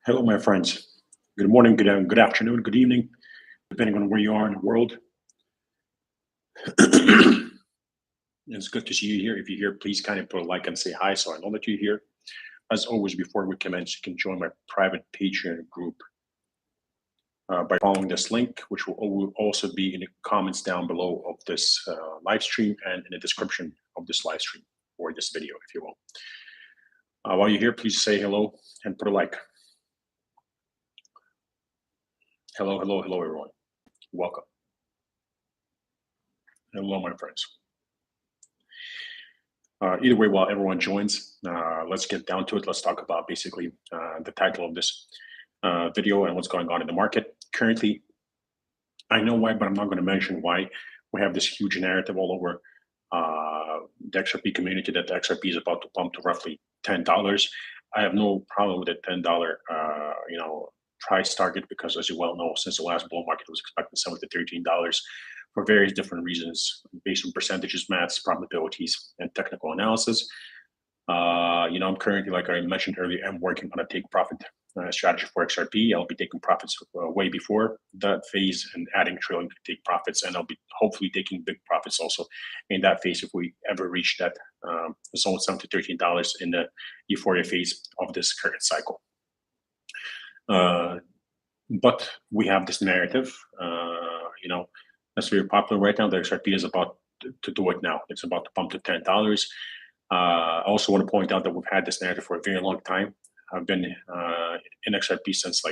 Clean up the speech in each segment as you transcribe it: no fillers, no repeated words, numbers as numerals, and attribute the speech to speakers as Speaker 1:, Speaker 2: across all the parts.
Speaker 1: Hello, my friends. Good morning, good afternoon, good evening, depending on where you are in the world. It's good to see you here. If you're here, please kind of put a like and say hi so I know that you're here. As always, before we commence, you can join my private Patreon group by following this link, which will also be in the comments down below of this live stream and in the description of this live stream or this video, if you will. While you're here, please say hello and put a like. Hello, hello, hello, everyone. Welcome. Hello, my friends. Either way, while everyone joins, let's get down to it. Let's talk about basically the title of this video and what's going on in the market. Currently, I know why, but I'm not going to mention why. We have this huge narrative all over the XRP community that the XRP is about to pump to roughly $10. I have no problem with the $10, price target because, as you well know, since the last bull market, was expecting $7 to $13 for various different reasons, based on percentages, maths, probabilities, and technical analysis. I'm currently, like I mentioned earlier, I'm working on a take profit strategy for XRP. I'll be taking profits way before that phase and adding trailing to take profits, and I'll be hopefully taking big profits also in that phase if we ever reach that zone $7 to $13 in the euphoria phase of this current cycle. But we have this narrative, that's very popular right now. The XRP is about to do it now. It's about to pump to $10. I also want to point out that we've had this narrative for a very long time. I've been in XRP since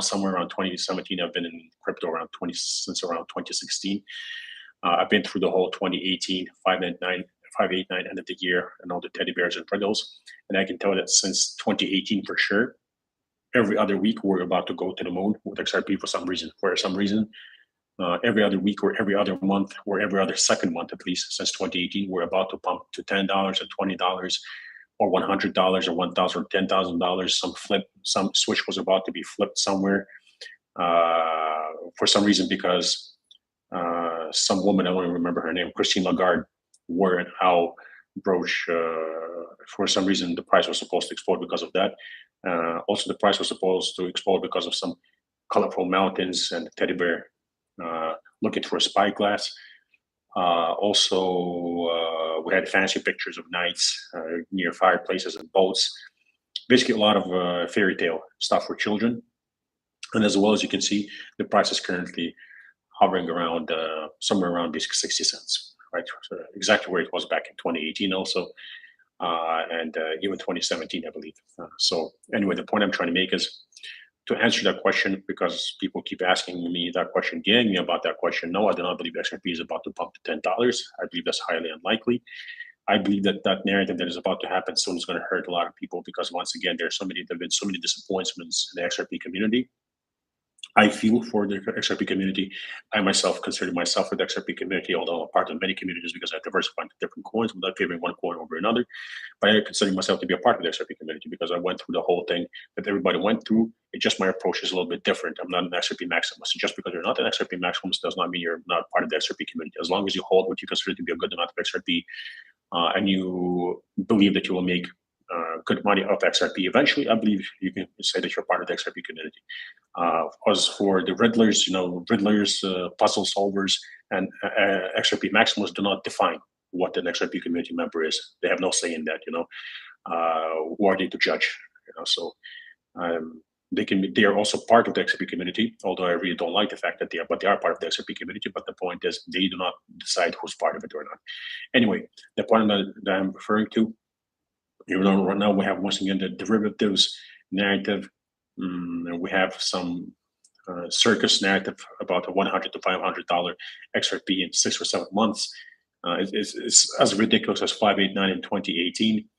Speaker 1: somewhere around 2017. I've been in crypto since around 2016. I've been through the whole 2018, 589 end of the year, and all the teddy bears and riddles. And I can tell that since 2018 for sure, every other week we're about to go to the moon with XRP for some reason. Every other week or every other month or every other second month, at least since 2018, we're about to pump to $10 or $20 or $100 or $1,000 or $10,000. Some switch was about to be flipped somewhere for some reason because some woman, I don't even remember her name, Christine Lagarde, wore an owl brooch. For some reason, the price was supposed to explode because of that. Also, the price was supposed to explode because of some colorful mountains and teddy bear looking for a spyglass. We had fancy pictures of knights near fireplaces and boats. Basically, a lot of fairy tale stuff for children. And as well as you can see, the price is currently hovering around somewhere around basically 60 cents, right? So exactly where it was back in 2018 also, and even 2017, I believe. So anyway, the point I'm trying to make is to answer that question, because people keep asking me that question, getting me about that question. No, I do not believe XRP is about to pump to $10. I believe that's highly unlikely. I believe that narrative that is about to happen soon is going to hurt a lot of people because, once again, there have been so many disappointments in the XRP community. I feel for the XRP community. I myself consider myself with the XRP community, although I'm part of many communities because I diversify into different coins without favoring one coin over another. But I consider myself to be a part of the XRP community because I went through the whole thing that everybody went through. It's just my approach is a little bit different. I'm not an XRP maximalist. Just because you're not an XRP maximalist does not mean you're not part of the XRP community. As long as you hold what you consider to be a good amount of XRP and you believe that you will make good money off XRP eventually, I believe you can say that you're part of the XRP community. As for the riddlers, puzzle solvers, and XRP maximalists do not define what an XRP community member is. They have no say in that. Who are they to judge? So they are also part of the XRP community. Although I really don't like the fact that they are part of the XRP community. But the point is, they do not decide who's part of it or not. Anyway, the point that I'm referring to. Right now we have, once again, the derivatives narrative. We have some circus narrative about a $100 to $500 XRP in 6 or 7 months. It's as ridiculous as 589 in 2018.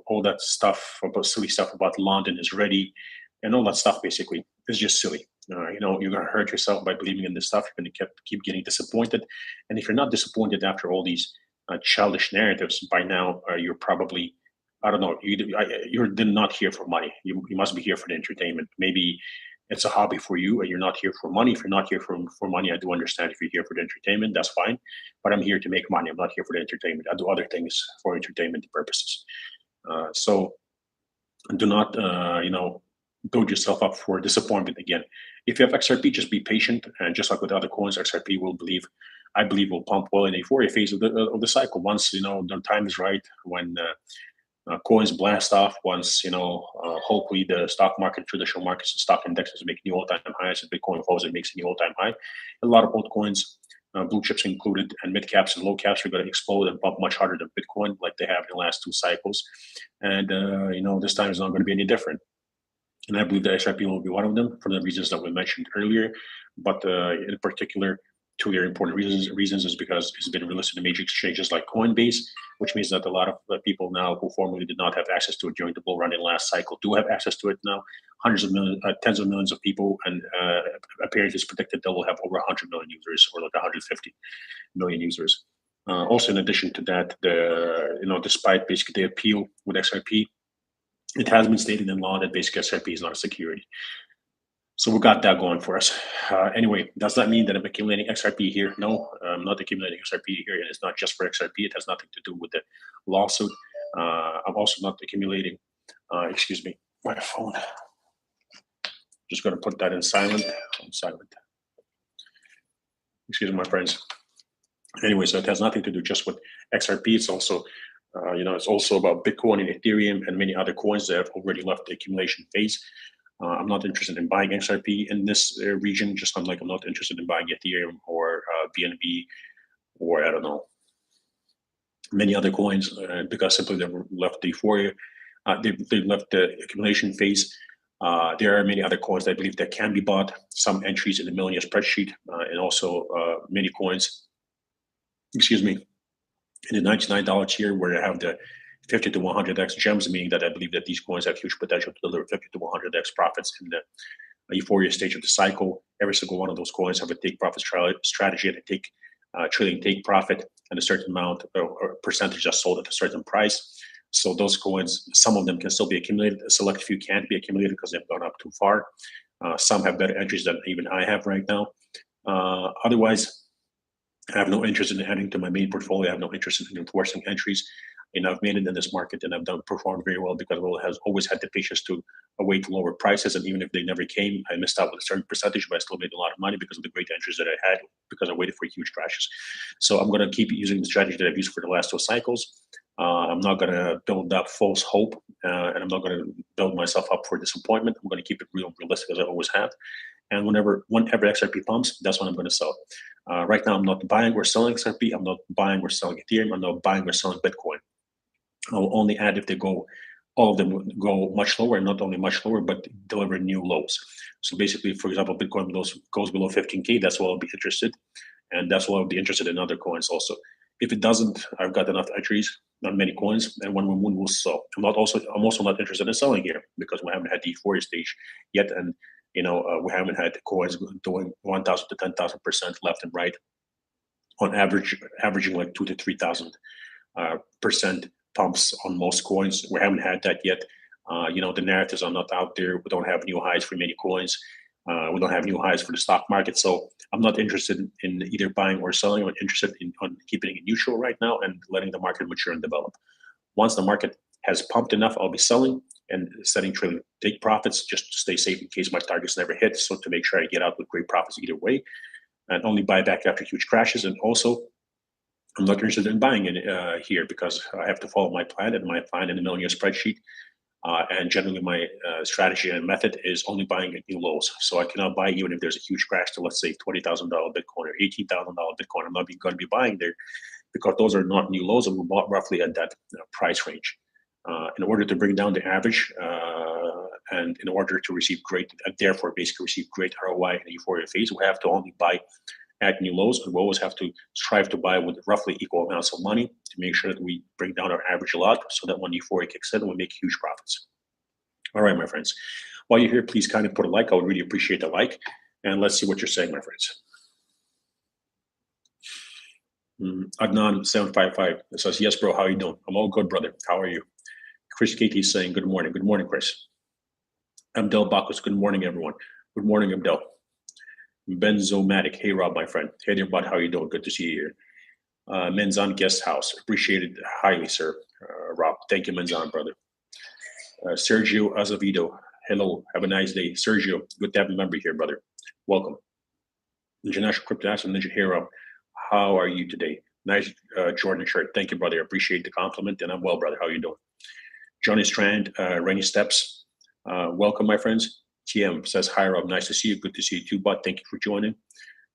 Speaker 1: All that stuff about silly stuff about London is ready, and all that stuff basically is just silly. You're going to hurt yourself by believing in this stuff. You're going to keep getting disappointed, and if you're not disappointed after all these childish narratives, by now you're probably, I don't know, you're not here for money. You must be here for the entertainment. Maybe it's a hobby for you and you're not here for money. If you're not here for money, I do understand. If you're here for the entertainment, that's fine. But I'm here to make money. I'm not here for the entertainment. I do other things for entertainment purposes. So Do not, build yourself up for disappointment again. If you have XRP, just be patient, and just like with other coins, XRP I believe, will pump well in the euphoria phase of the cycle. Once the time is right, when coins blast off, once hopefully the stock market, traditional markets, and stock indexes make new all-time highs, and Bitcoin falls and makes a new all-time high. A lot of altcoins, blue chips included, and mid caps and low caps are going to explode and pump much harder than Bitcoin, like they have in the last two cycles. And this time is not going to be any different. And I believe the XRP will be one of them for the reasons that we mentioned earlier. But in particular, two very important reasons is because it's been relisted in major exchanges like Coinbase, which means that a lot of people now who formerly did not have access to it during the bull run in last cycle do have access to it now. Hundreds of millions, tens of millions of people, and apparently it's predicted that we'll have over 100 million users, or like 150 million users. Also, in addition to that, despite basically the appeal with XRP, it has been stated in law that basically XRP is not a security. So we got that going for us. Anyway, does that mean that I'm accumulating XRP here? No, I'm not accumulating XRP here, and it's not just for XRP. It has nothing to do with the lawsuit. I'm also not accumulating. Excuse me, my phone. Just going to put that in silent. On silent. Excuse me, my friends. Anyway, so it has nothing to do just with XRP. It's also, it's also about Bitcoin and Ethereum and many other coins that have already left the accumulation phase. I'm not interested in buying XRP in this region, just like I'm not interested in buying Ethereum or BNB or I don't know, many other coins because simply they've left the euphoria. They've left the accumulation phase. There are many other coins that I believe that can be bought. Some entries in the millionaire spreadsheet and also many coins, excuse me, in the $99 tier where I have the 50 to 100x gems, meaning that I believe that these coins have huge potential to deliver 50 to 100x profits in the euphoria stage of the cycle. Every single one of those coins have a take profit strategy and a trading take profit and a certain amount or percentage that's sold at a certain price. So those coins, some of them can still be accumulated. A select few can't be accumulated because they've gone up too far. Some have better entries than even I have right now. Otherwise, I have no interest in adding to my main portfolio. I have no interest in enforcing entries. I've made it in this market and I've performed very well because Roll has always had the patience to await lower prices. And even if they never came, I missed out with a certain percentage, but I still made a lot of money because of the great entries that I had because I waited for huge crashes. So I'm going to keep using the strategy that I've used for the last two cycles. I'm not going to build up false hope and I'm not going to build myself up for disappointment. I'm going to keep it realistic as I always have. And whenever XRP pumps, that's when I'm going to sell. Right now, I'm not buying or selling XRP. I'm not buying or selling Ethereum. I'm not buying or selling Bitcoin. I will only add if all of them go much lower, and not only much lower, but deliver new lows. So basically, for example, Bitcoin goes below 15K, that's what I'll be interested. And that's why I'll be interested in other coins also. If it doesn't, I've got enough entries on many coins, and when we move, we'll sell. I'm also not interested in selling here because we haven't had the euphoria stage yet, and we haven't had the coins doing 1,000 to 10,000% left and right on average, averaging like 2 to 3,000 percent pumps on most coins. We haven't had that yet. The narratives are not out there. We don't have new highs for many coins. We don't have new highs for the stock market. So I'm not interested in either buying or selling. I'm interested in keeping it neutral right now and letting the market mature and develop. Once the market has pumped enough, I'll be selling and setting trading take profits just to stay safe in case my targets never hit. So to make sure I get out with great profits either way, and only buy back after huge crashes. And also, I'm not interested in buying it here because I have to follow my plan, and my plan in the millionaire spreadsheet. And generally, my strategy and method is only buying at new lows. So I cannot buy even if there's a huge crash to, let's say, $20,000 Bitcoin or $18,000 Bitcoin. I'm not going to be buying there because those are not new lows, and we bought roughly at that price range. In order to bring down the average and in order to receive great, and therefore basically receive great ROI in the euphoria phase, we have to only buy at new lows, and we always have to strive to buy with roughly equal amounts of money to make sure that we bring down our average a lot so that when euphoria kicks in, we make huge profits. All right, my friends. While you're here, please kindly put a like. I would really appreciate the like. And let's see what you're saying, my friends. Adnan755 says, yes, bro, how are you doing? I'm all good, brother. How are you? Chris Katie is saying, good morning. Good morning, Chris. Abdel Bakos, good morning, everyone. Good morning, Abdel. Benzomatic, hey, Rob, my friend. Hey there, bud, how are you doing? Good to see you here. Menzan Guest House, appreciated highly, sir. Rob, thank you, Menzan, brother. Sergio Azevedo, hello, have a nice day. Sergio, good to have a member here, brother. Welcome. International Crypto Asset Ninja Hero, how are you today? Nice Jordan shirt. Thank you, brother. I appreciate the compliment, and I'm well, brother. How are you doing? Johnny Strand, Rainy Steps, welcome, my friends. TM says, hi, Rob. Nice to see you. Good to see you too, bud. Thank you for joining.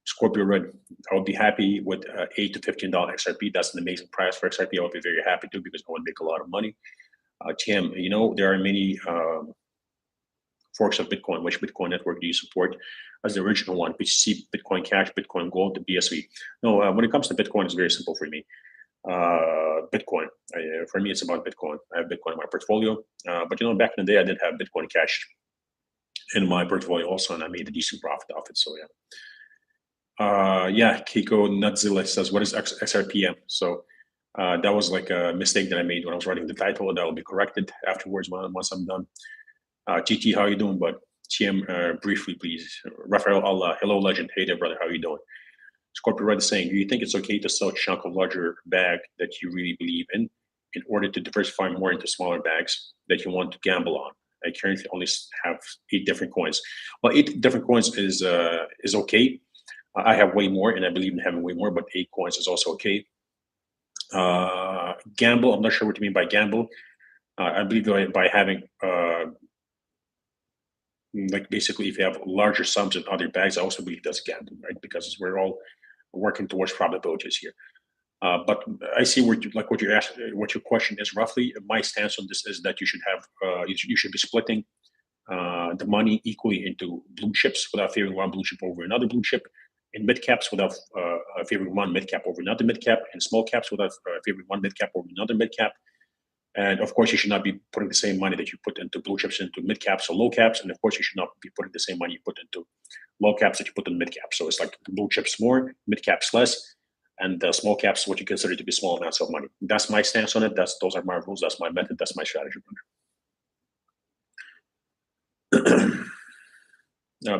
Speaker 1: Scorpio Red, I would be happy with $8 to $15 XRP. That's an amazing price for XRP. I would be very happy to because I want to make a lot of money. TM, you know, there are many forks of Bitcoin. Which Bitcoin network do you support as the original one? BTC, Bitcoin Cash, Bitcoin Gold, the BSV. No, when it comes to Bitcoin, it's very simple for me. Bitcoin. For me, it's about Bitcoin. I have Bitcoin in my portfolio. But, you know, back in the day, I did have Bitcoin Cash in my portfolio also, and I made a decent profit off it. So, yeah. Yeah, Keiko Nutzilla says, what is XRPM? So that was like a mistake that I made when I was writing the title. That will be corrected afterwards once I'm done. TT, how you doing, bud? TM, briefly, please. Rafael Allah, hello, legend. Hey there, brother. How you doing? Scorpio Red is saying, do you think it's okay to sell a chunk of larger bag that you really believe in order to diversify more into smaller bags that you want to gamble on? I currently only have 8 different coins. Well, 8 different coins is okay. I have way more, and I believe in having way more, but 8 coins is also okay. Gamble, I'm not sure what you mean by gamble. I believe by having, like basically if you have larger sums in other bags, I also believe that's gambling, right? Because we're all working towards probabilities here. But I see what you're asking, what your question is roughly. My stance on this is that you should have, you should be splitting the money equally into blue chips without favoring one blue chip over another blue chip, in mid caps without favoring one mid cap over another mid cap, and small caps without favoring one mid cap over another mid cap. And of course, you should not be putting the same money that you put into blue chips into mid caps or low caps. And of course, you should not be putting the same money you put into low caps that you put in mid caps. So it's like blue chips more, mid caps less, and small caps what you consider to be small amounts of money. That's my stance on it. Those are my rules. That's my method. That's my strategy.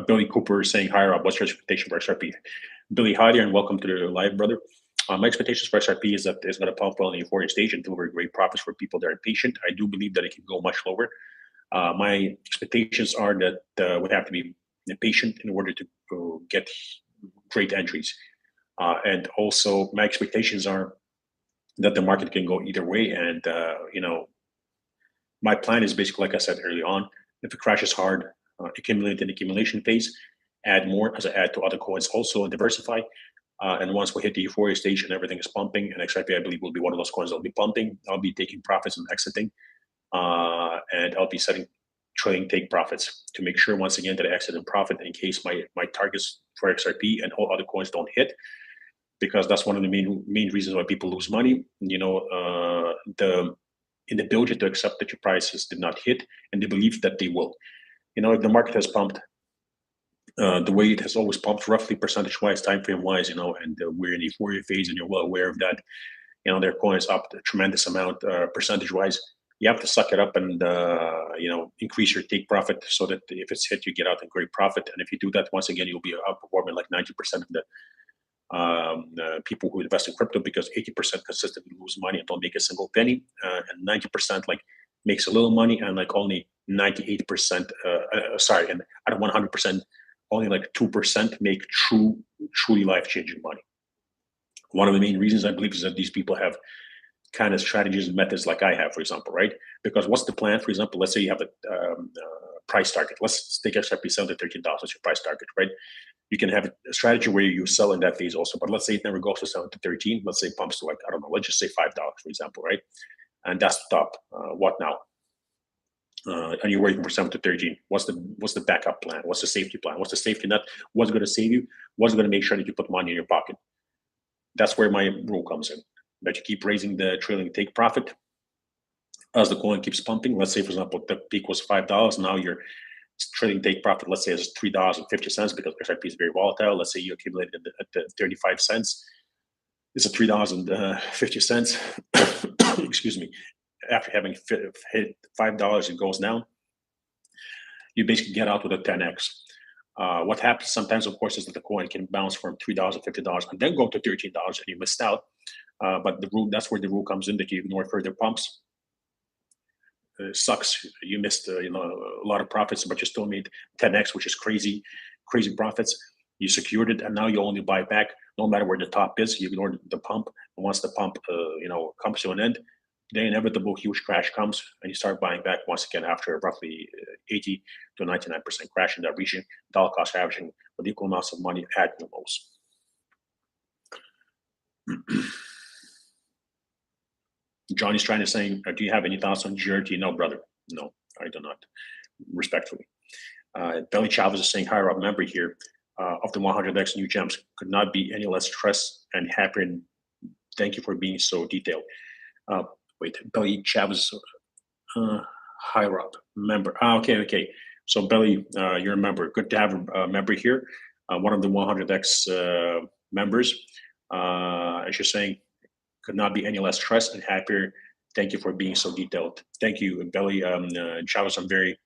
Speaker 1: Billy Cooper is saying, hi, Rob, what's your expectation for XRP? Billy, hi there, and welcome to the live, brother. My expectations for XRP is that it's going to pump well in the euphoria stage and deliver great profits for people that are patient. I do believe that it can go much lower. My expectations are that we have to be patient in order to get great entries. And also, my expectations are that the market can go either way. And, you know, my plan is basically, like I said early on, if it crashes hard, accumulate an accumulation phase, add more as I add to other coins also, and diversify. And once we hit the euphoria stage and everything is pumping, and XRP, I believe, will be one of those coins that will be pumping, I'll be taking profits and exiting. And I'll be setting trading take profits to make sure, once again, that I exit in profit in case my targets for XRP and all other coins don't hit, because that's one of the main reasons why people lose money. You know, the inability to accept that your prices did not hit and the belief that they will. You know, if the market has pumped the way it has always pumped, roughly percentage-wise, time frame-wise, you know, and we're in the euphoria phase, and you're well aware of that. You know, their coins up a tremendous amount percentage-wise. You have to suck it up and you know, increase your take profit so that if it's hit, you get out in great profit. And if you do that, once again, you'll be outperforming like 90% of the people who invest in crypto, because 80% consistently lose money and don't make a single penny, and 90% like makes a little money, and like only 98%, sorry, and out of 100%, only like 2% make truly life-changing money. One of the main reasons I believe is that these people have kind of strategies and methods like I have, for example, right? Because what's the plan? For example, let's say you have a price target. Let's take XRP sell to $13. That's your price target, right? You can have a strategy where you sell in that phase also, but let's say it never goes to 7 to 13. Let's say it pumps to like, I don't know, let's just say $5, for example, right? And that's the top. What now? And you're waiting for 7 to 13. What's the backup plan? What's the safety plan? What's the safety net? What's going to save you? What's going to make sure that you put money in your pocket? That's where my rule comes in. That you keep raising the trailing take profit as the coin keeps pumping. Let's say, for example, the peak was $5. Now your trailing take profit, let's say, is $3.50 because XRP is very volatile. Let's say you accumulated at the 35 cents. It's a $3.50. Excuse me. After having hit $5, it goes down. You basically get out with a 10x. What happens sometimes, of course, is that the coin can bounce from $3.50 and then go to $13, and you missed out. But the rule, that's where the rule comes in, that you ignore further pumps. sucks. You missed a lot of profits, but you still made 10x, which is crazy, crazy profits. You secured it, and now you only buy back no matter where the top is. You ignore the pump, and once the pump comes to an end, the inevitable huge crash comes, and you start buying back once again after roughly 80 to 99% crash in that region, dollar cost averaging with equal amounts of money at new lows. Johnny's trying to say, do you have any thoughts on GRT? No, brother. No, I do not. Respectfully. Belly Chavez is saying, higher up member here of the 100x new gems could not be any less stressed and happier. And thank you for being so detailed. Wait, Belly Chavez, higher up member. Okay. So Belly, you're a member. Good to have a member here. One of the 100x members. As you're saying, could not be any less stressed and happier. Thank you for being so detailed. Thank you, Belly. Chavez, I'm very,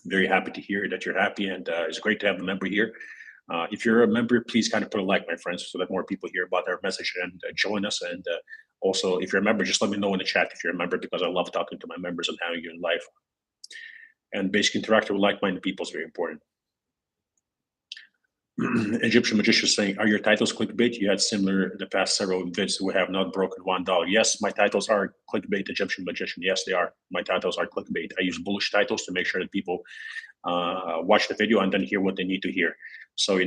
Speaker 1: very happy to hear that you're happy, and it's great to have a member here. If you're a member, please kind of put a like, my friends, so that more people hear about our message and join us. And also, if you're a member, just let me know in the chat if you're a member, because I love talking to my members and how you're in life. And basically interacting with like-minded people is very important. Egyptian Magician saying, are your titles clickbait? You had similar in the past several vids who have not broken $1. Yes, my titles are clickbait, Egyptian Magician. Yes, they are. My titles are clickbait. I use bullish titles to make sure that people watch the video and then hear what they need to hear. So,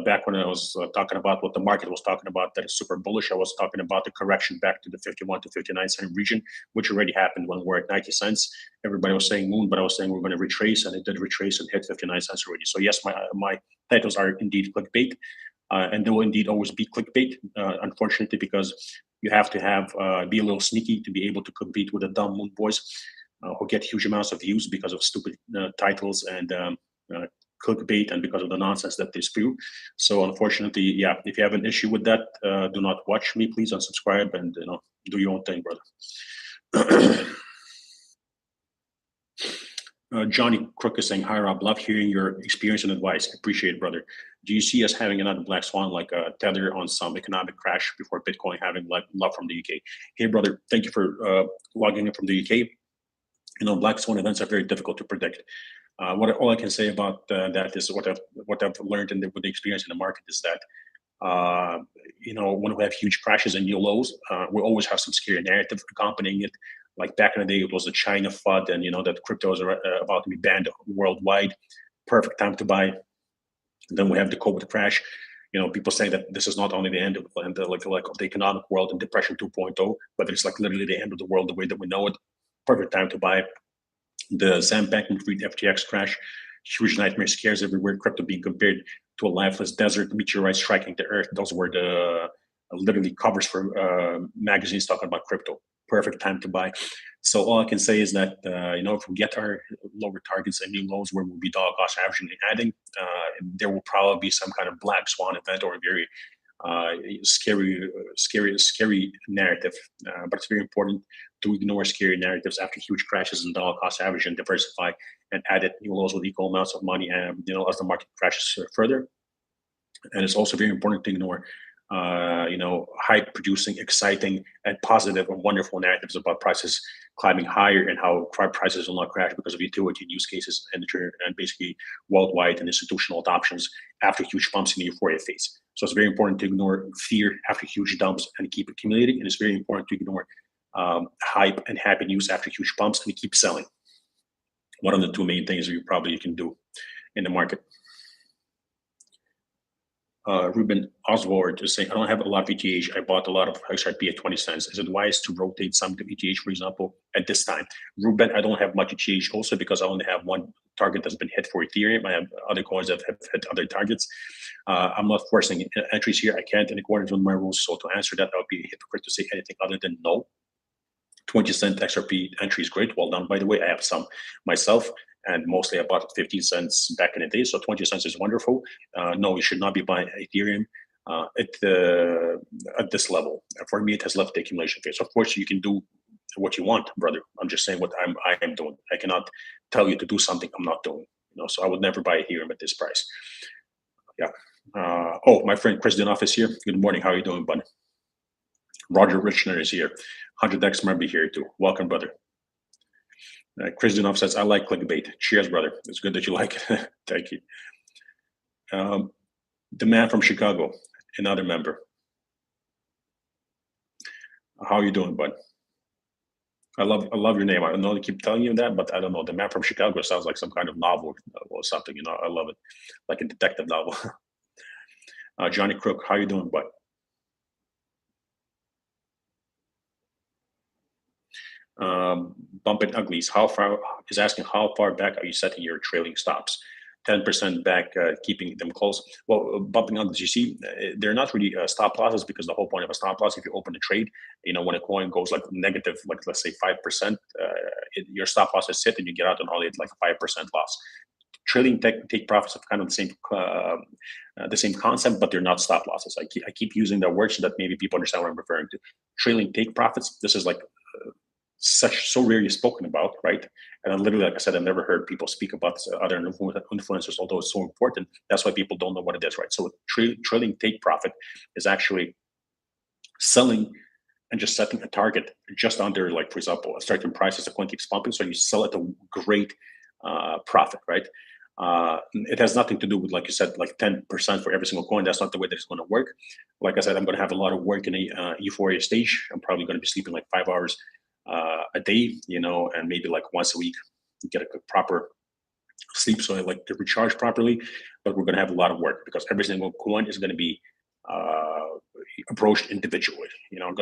Speaker 1: back when I was talking about what the market was talking about, that is super bullish, I was talking about the correction back to the 51 to 59 cent region, which already happened when we're at 90 cents. Everybody was saying moon, but I was saying we're going to retrace, and it did retrace and hit 59 cents already. So yes, my titles are indeed clickbait, and they will indeed always be clickbait, unfortunately, because you have to be a little sneaky to be able to compete with the dumb moon boys who get huge amounts of views because of stupid titles and clickbait, and because of the nonsense that they spew. So unfortunately, yeah, if you have an issue with that, do not watch me, please, unsubscribe, and do your own thing, brother. Johnny Crook is saying, hi Rob, love hearing your experience and advice. Appreciate it, brother. Do you see us having another black swan like a tether on some economic crash before Bitcoin having love from the UK? Hey, brother, thank you for logging in from the UK. Black swan events are very difficult to predict. All I can say about that is what I've learned with the experience in the market is that when we have huge crashes and new lows, we always have some scary narrative accompanying it. Like back in the day, it was the China FUD, and that crypto is about to be banned worldwide. Perfect time to buy. And then we have the COVID crash. People say that this is not only the end of the economic world and Depression 2.0, but it's like literally the end of the world the way that we know it. Perfect time to buy. The Sam Bankman-Fried FTX crash, huge nightmare scares everywhere. Crypto being compared to a lifeless desert, meteorite striking the earth. Those were the literally covers for magazines talking about crypto. Perfect time to buy. So all I can say is that if we get our lower targets and new lows where we'll be dollar cost averaging and adding, there will probably be some kind of black swan event or a very scary narrative. But it's very important to ignore scary narratives after huge crashes and dollar cost average and diversify and add it new lows with equal amounts of money, and as the market crashes further. And it's also very important to ignore hype producing exciting and positive and wonderful narratives about prices climbing higher and how prices will not crash because of utility use cases and basically worldwide and institutional adoptions after huge pumps in the euphoria phase. So it's very important to ignore fear after huge dumps and keep accumulating. And it's very important to ignore hype and happy news after huge pumps and keep selling. One of the two main things you can do in the market. Ruben Oswald is saying, I don't have a lot of ETH. I bought a lot of XRP at 20 cents. Is it wise to rotate some to ETH, for example, at this time? Ruben, I don't have much ETH also because I only have one target that's been hit for Ethereum. I have other coins that have hit other targets. I'm not forcing entries here. I can't in accordance with my rules. So to answer that, I would be a hypocrite to say anything other than no. 20-cent XRP entry is great. Well done, by the way. I have some myself. And mostly I bought 15 cents back in the day. So 20 cents is wonderful. No, you should not be buying Ethereum at this level. For me, it has left the accumulation phase. Of course, you can do what you want, brother. I'm just saying what I am doing. I cannot tell you to do something I'm not doing. So I would never buy Ethereum at this price. Yeah. My friend Chris Dinoff is here. Good morning. How are you doing, bud? Roger Richner is here. 100x member here too. Welcome, brother. Chris Dunov says, I like clickbait. Cheers, brother. It's good that you like it. Thank you. Um, the man from Chicago, another member. How are you doing, bud? I love your name. I know they keep telling you that, but I don't know. The man from Chicago sounds like some kind of novel or something. I love it, like a detective novel. Johnny Crook, how you doing, bud? Bumping Uglies, how far is asking how far back are you setting your trailing stops? 10% back, keeping them close. Well, bumping uglies, you see, they're not really stop losses because the whole point of a stop loss, if you open a trade, when a coin goes like negative, like let's say 5%, your stop loss is set and you get out on only at like 5% loss. Trailing take profits have kind of the same concept, but they're not stop losses. I keep using that word so that maybe people understand what I'm referring to. Trailing take profits. This is like such so rarely spoken about, right? And I literally, like I said, I've never heard people speak about other influencers, although it's so important. That's why people don't know what it is, right? So trailing take profit is actually selling and just setting a target just under, like for example, a certain price as the coin keeps pumping, so you sell at a great profit, right? It has nothing to do with, like you said, like 10% for every single coin. That's not the way that it's going to work. Like I said, I'm going to have a lot of work in a euphoria stage. I'm probably going to be sleeping like 5 hours a day, and maybe like once a week, get a proper sleep so I like to recharge properly. But we're going to have a lot of work because every single coin is going to be uh, approached individually. I'm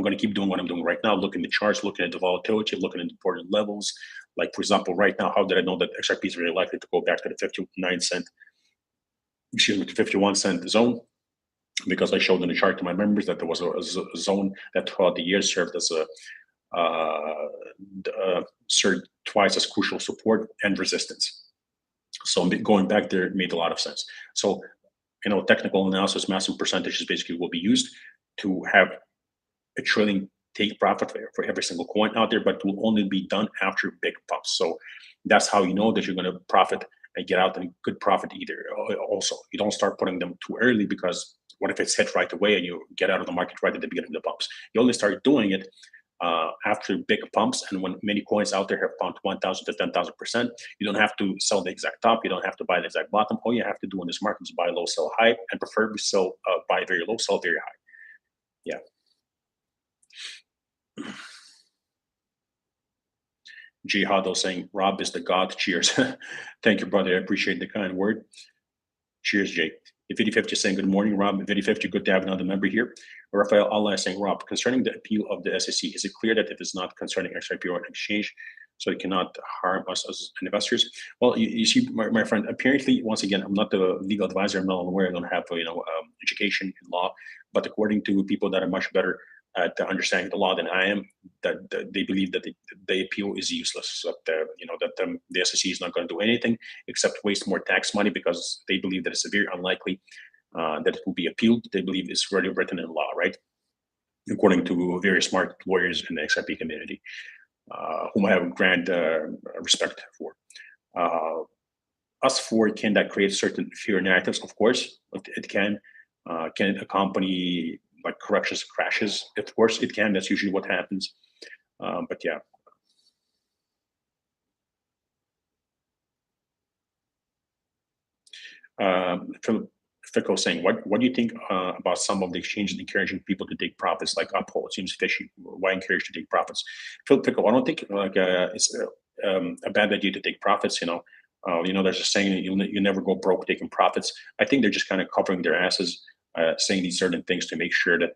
Speaker 1: gonna keep doing what I'm doing right now, looking at the charts, looking at the volatility, looking at important levels. Like for example, right now, how did I know that XRP is very likely to go back to the 59 cent, excuse me, to 51 cent zone? Because I showed in the chart to my members that there was a zone that throughout the year served as served twice as crucial support and resistance. So going back there made a lot of sense. So technical analysis, massive percentages basically will be used to have a trailing take profit for every single coin out there, but it will only be done after big pumps. So that's how you know that you're going to profit and get out in good profit either. Also, you don't start putting them too early because what if it's hit right away and you get out of the market right at the beginning of the pumps? You only start doing it after big pumps and when many coins out there have pumped 1,000 to 10,000%. You don't have to sell the exact top. You don't have to buy the exact bottom. All you have to do in this market is buy low, sell high, and preferably buy very low, sell very high. Yeah. G Hado saying, Rob is the God. Cheers. Thank you, brother. I appreciate the kind word. Cheers, Jay. If5050 saying, good morning, Rob. If5050, good to have another member here. Rafael Allah saying, Rob, concerning the appeal of the SEC, is it clear that it is not concerning XRP or an exchange, so it cannot harm us as investors? Well, you see, my friend, apparently, once again, I'm not the legal advisor. I'm not aware. I don't have, education in law. But according to people that are much better at understanding the law than I am, that they believe that the appeal is useless. That the SEC is not going to do anything except waste more tax money because they believe that it's very unlikely that it will be appealed. They believe it's already written in law, right? According to very smart lawyers in the XRP community, whom I have grand respect for. As for can that create certain fear narratives? Of course, it can. Can it accompany like corrections, crashes? Of course, it can. That's usually what happens. But yeah. Philip Fickle saying, what do you think about some of the exchanges encouraging people to take profits like Uphold? It seems fishy. Why encourage to take profits? Philip Fickle, I don't think it's a bad idea to take profits. There's a saying you never go broke taking profits. I think they're just kind of covering their asses, saying these certain things to make sure that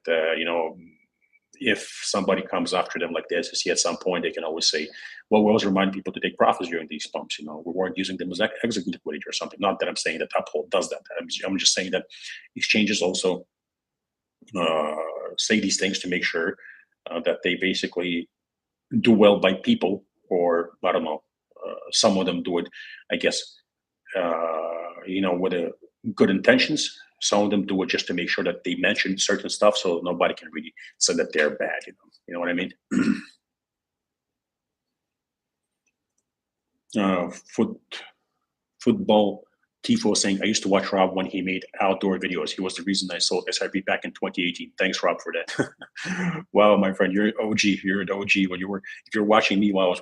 Speaker 1: if somebody comes after them, like the SEC at some point, they can always say, well, we always remind people to take profits during these pumps. We weren't using them as exit liquidity or something. Not that I'm saying that Uphold does that. I'm just saying that exchanges also say these things to make sure that they basically do well by people, or I don't know, some of them do it, I guess, with good intentions. Some of them do it just to make sure that they mention certain stuff so nobody can really say that they're bad. You know what I mean? Football Tifo saying, I used to watch Rob when he made outdoor videos. He was the reason I sold SIP back in 2018. Thanks, Rob, for that. Wow, my friend, you're an OG. You're an OG. When if you're watching me while I was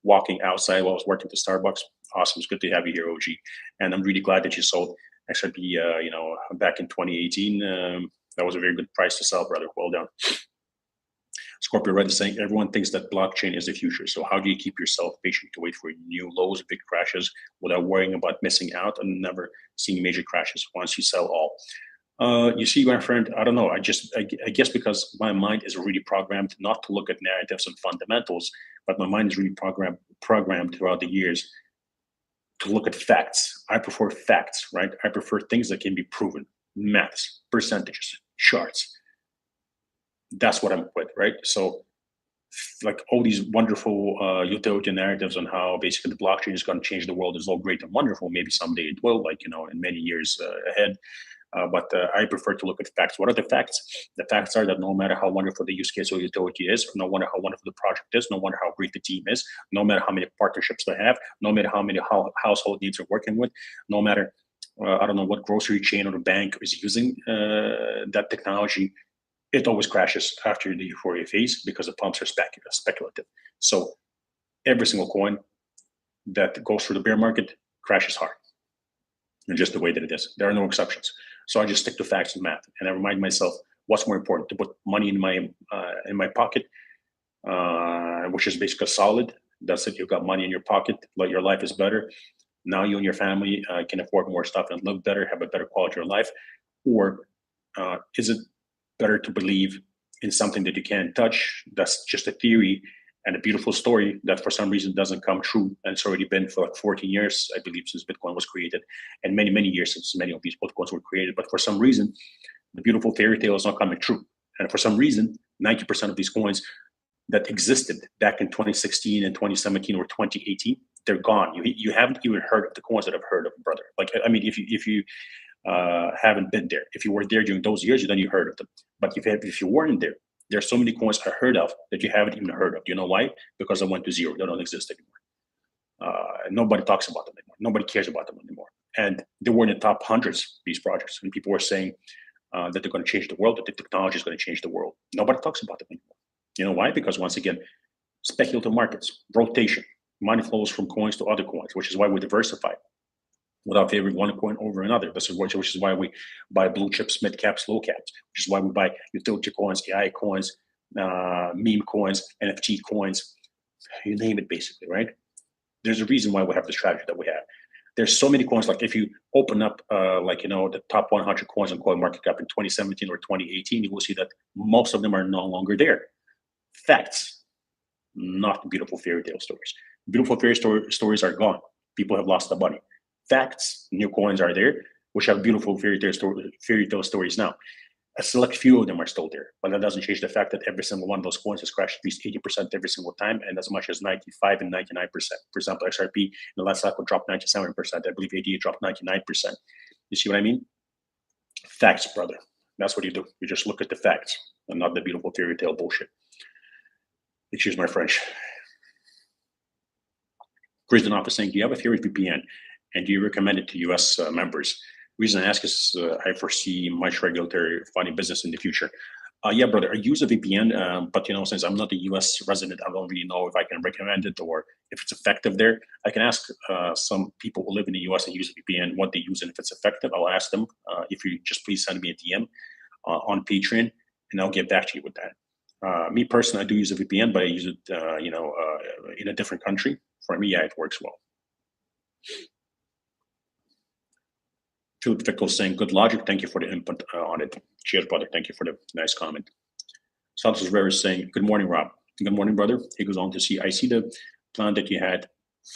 Speaker 1: walking outside while I was working to Starbucks, awesome. It's good to have you here, OG. And I'm really glad that you sold SIP, back in 2018. That was a very good price to sell, brother. Well done. Scorpio Red is saying everyone thinks that blockchain is the future. So how do you keep yourself patient to wait for new lows, big crashes, without worrying about missing out and never seeing major crashes once you sell all? You see, my friend, I don't know. I guess because my mind is really programmed not to look at narratives and fundamentals, but my mind is really programmed throughout the years to look at facts. I prefer facts, right? I prefer things that can be proven, maths, percentages, charts. That's what I'm with, right? So, like all these wonderful utility narratives on how basically the blockchain is going to change the world is all great and wonderful. Maybe someday it will, like in many years ahead. But I prefer to look at facts. What are the facts? The facts are that no matter how wonderful the use case or utility is, no matter how wonderful the project is, no matter how great the team is, no matter how many partnerships they have, no matter how many household needs are working with, no matter I don't know what grocery chain or the bank is using that technology, it always crashes after the euphoria phase because the pumps are speculative. So every single coin that goes through the bear market crashes hard. And just the way that it is. There are no exceptions. So I just stick to facts and math, and I remind myself what's more important: to put money in my pocket, which is basically solid. That's it. You've got money in your pocket. Like your life is better. Now you and your family can afford more stuff and live better, have a better quality of life. Or is it better to believe in something that you can't touch? That's just a theory and a beautiful story that for some reason doesn't come true. And it's already been for like 14 years, I believe, since Bitcoin was created, and many, many years since many of these altcoins were created. But for some reason, the beautiful fairy tale is not coming true. And for some reason, 90% of these coins that existed back in 2016 and 2017 or 2018, they're gone. You haven't even heard of the coins that I've heard of, brother. Like, I mean, if you haven't been there, if you were there during those years, then you heard of them. But if you weren't there, there's so many coins I heard of that you haven't even heard of. Do you know why? Because they went to zero. They don't exist anymore. Nobody talks about them anymore. Nobody cares about them anymore. And they were in the top hundreds, these projects. And people were saying that they're going to change the world, that the technology is going to change the world. Nobody talks about them anymore. You know why? Because once again, speculative markets, rotation, money flows from coins to other coins, which is why we diversify without favoring one coin over another. Which is why we buy blue chips, mid caps, low caps, which is why we buy utility coins, AI coins, meme coins, NFT coins, you name it, basically, right? There's a reason why we have the strategy that we have. There's so many coins. Like if you open up, the top 100 coins on CoinMarketCap in 2017 or 2018, you will see that most of them are no longer there. Facts, not beautiful fairy tale stories. Beautiful fairy stories are gone. People have lost the money. Facts, new coins are there, which have beautiful fairy tale stories now. A select few of them are still there, but that doesn't change the fact that every single one of those coins has crashed at least 80% every single time, and as much as 95 and 99%. For example, XRP in the last cycle dropped 97%. I believe ADA dropped 99%. You see what I mean? Facts, brother. That's what you do. You just look at the facts and not the beautiful fairy tale bullshit. Excuse my French. Chris Denoff is saying, do you have a theory VPN, and do you recommend it to US members? Reason I ask is I foresee much regulatory funding business in the future. Yeah, brother, I use a VPN, but since I'm not a US resident, I don't really know if I can recommend it or if it's effective there. I can ask some people who live in the US and use a VPN what they use and if it's effective. I'll ask them if you just please send me a DM on Patreon, and I'll get back to you with that. Me personally, I do use a VPN, but I use it, in a different country. For me, yeah, it works well. Philip Fickle saying, good logic. Thank you for the input on it. Cheers, brother. Thank you for the nice comment. Santos Rivera is saying, good morning, Rob. Good morning, brother. He goes on to see, I see the plan that you had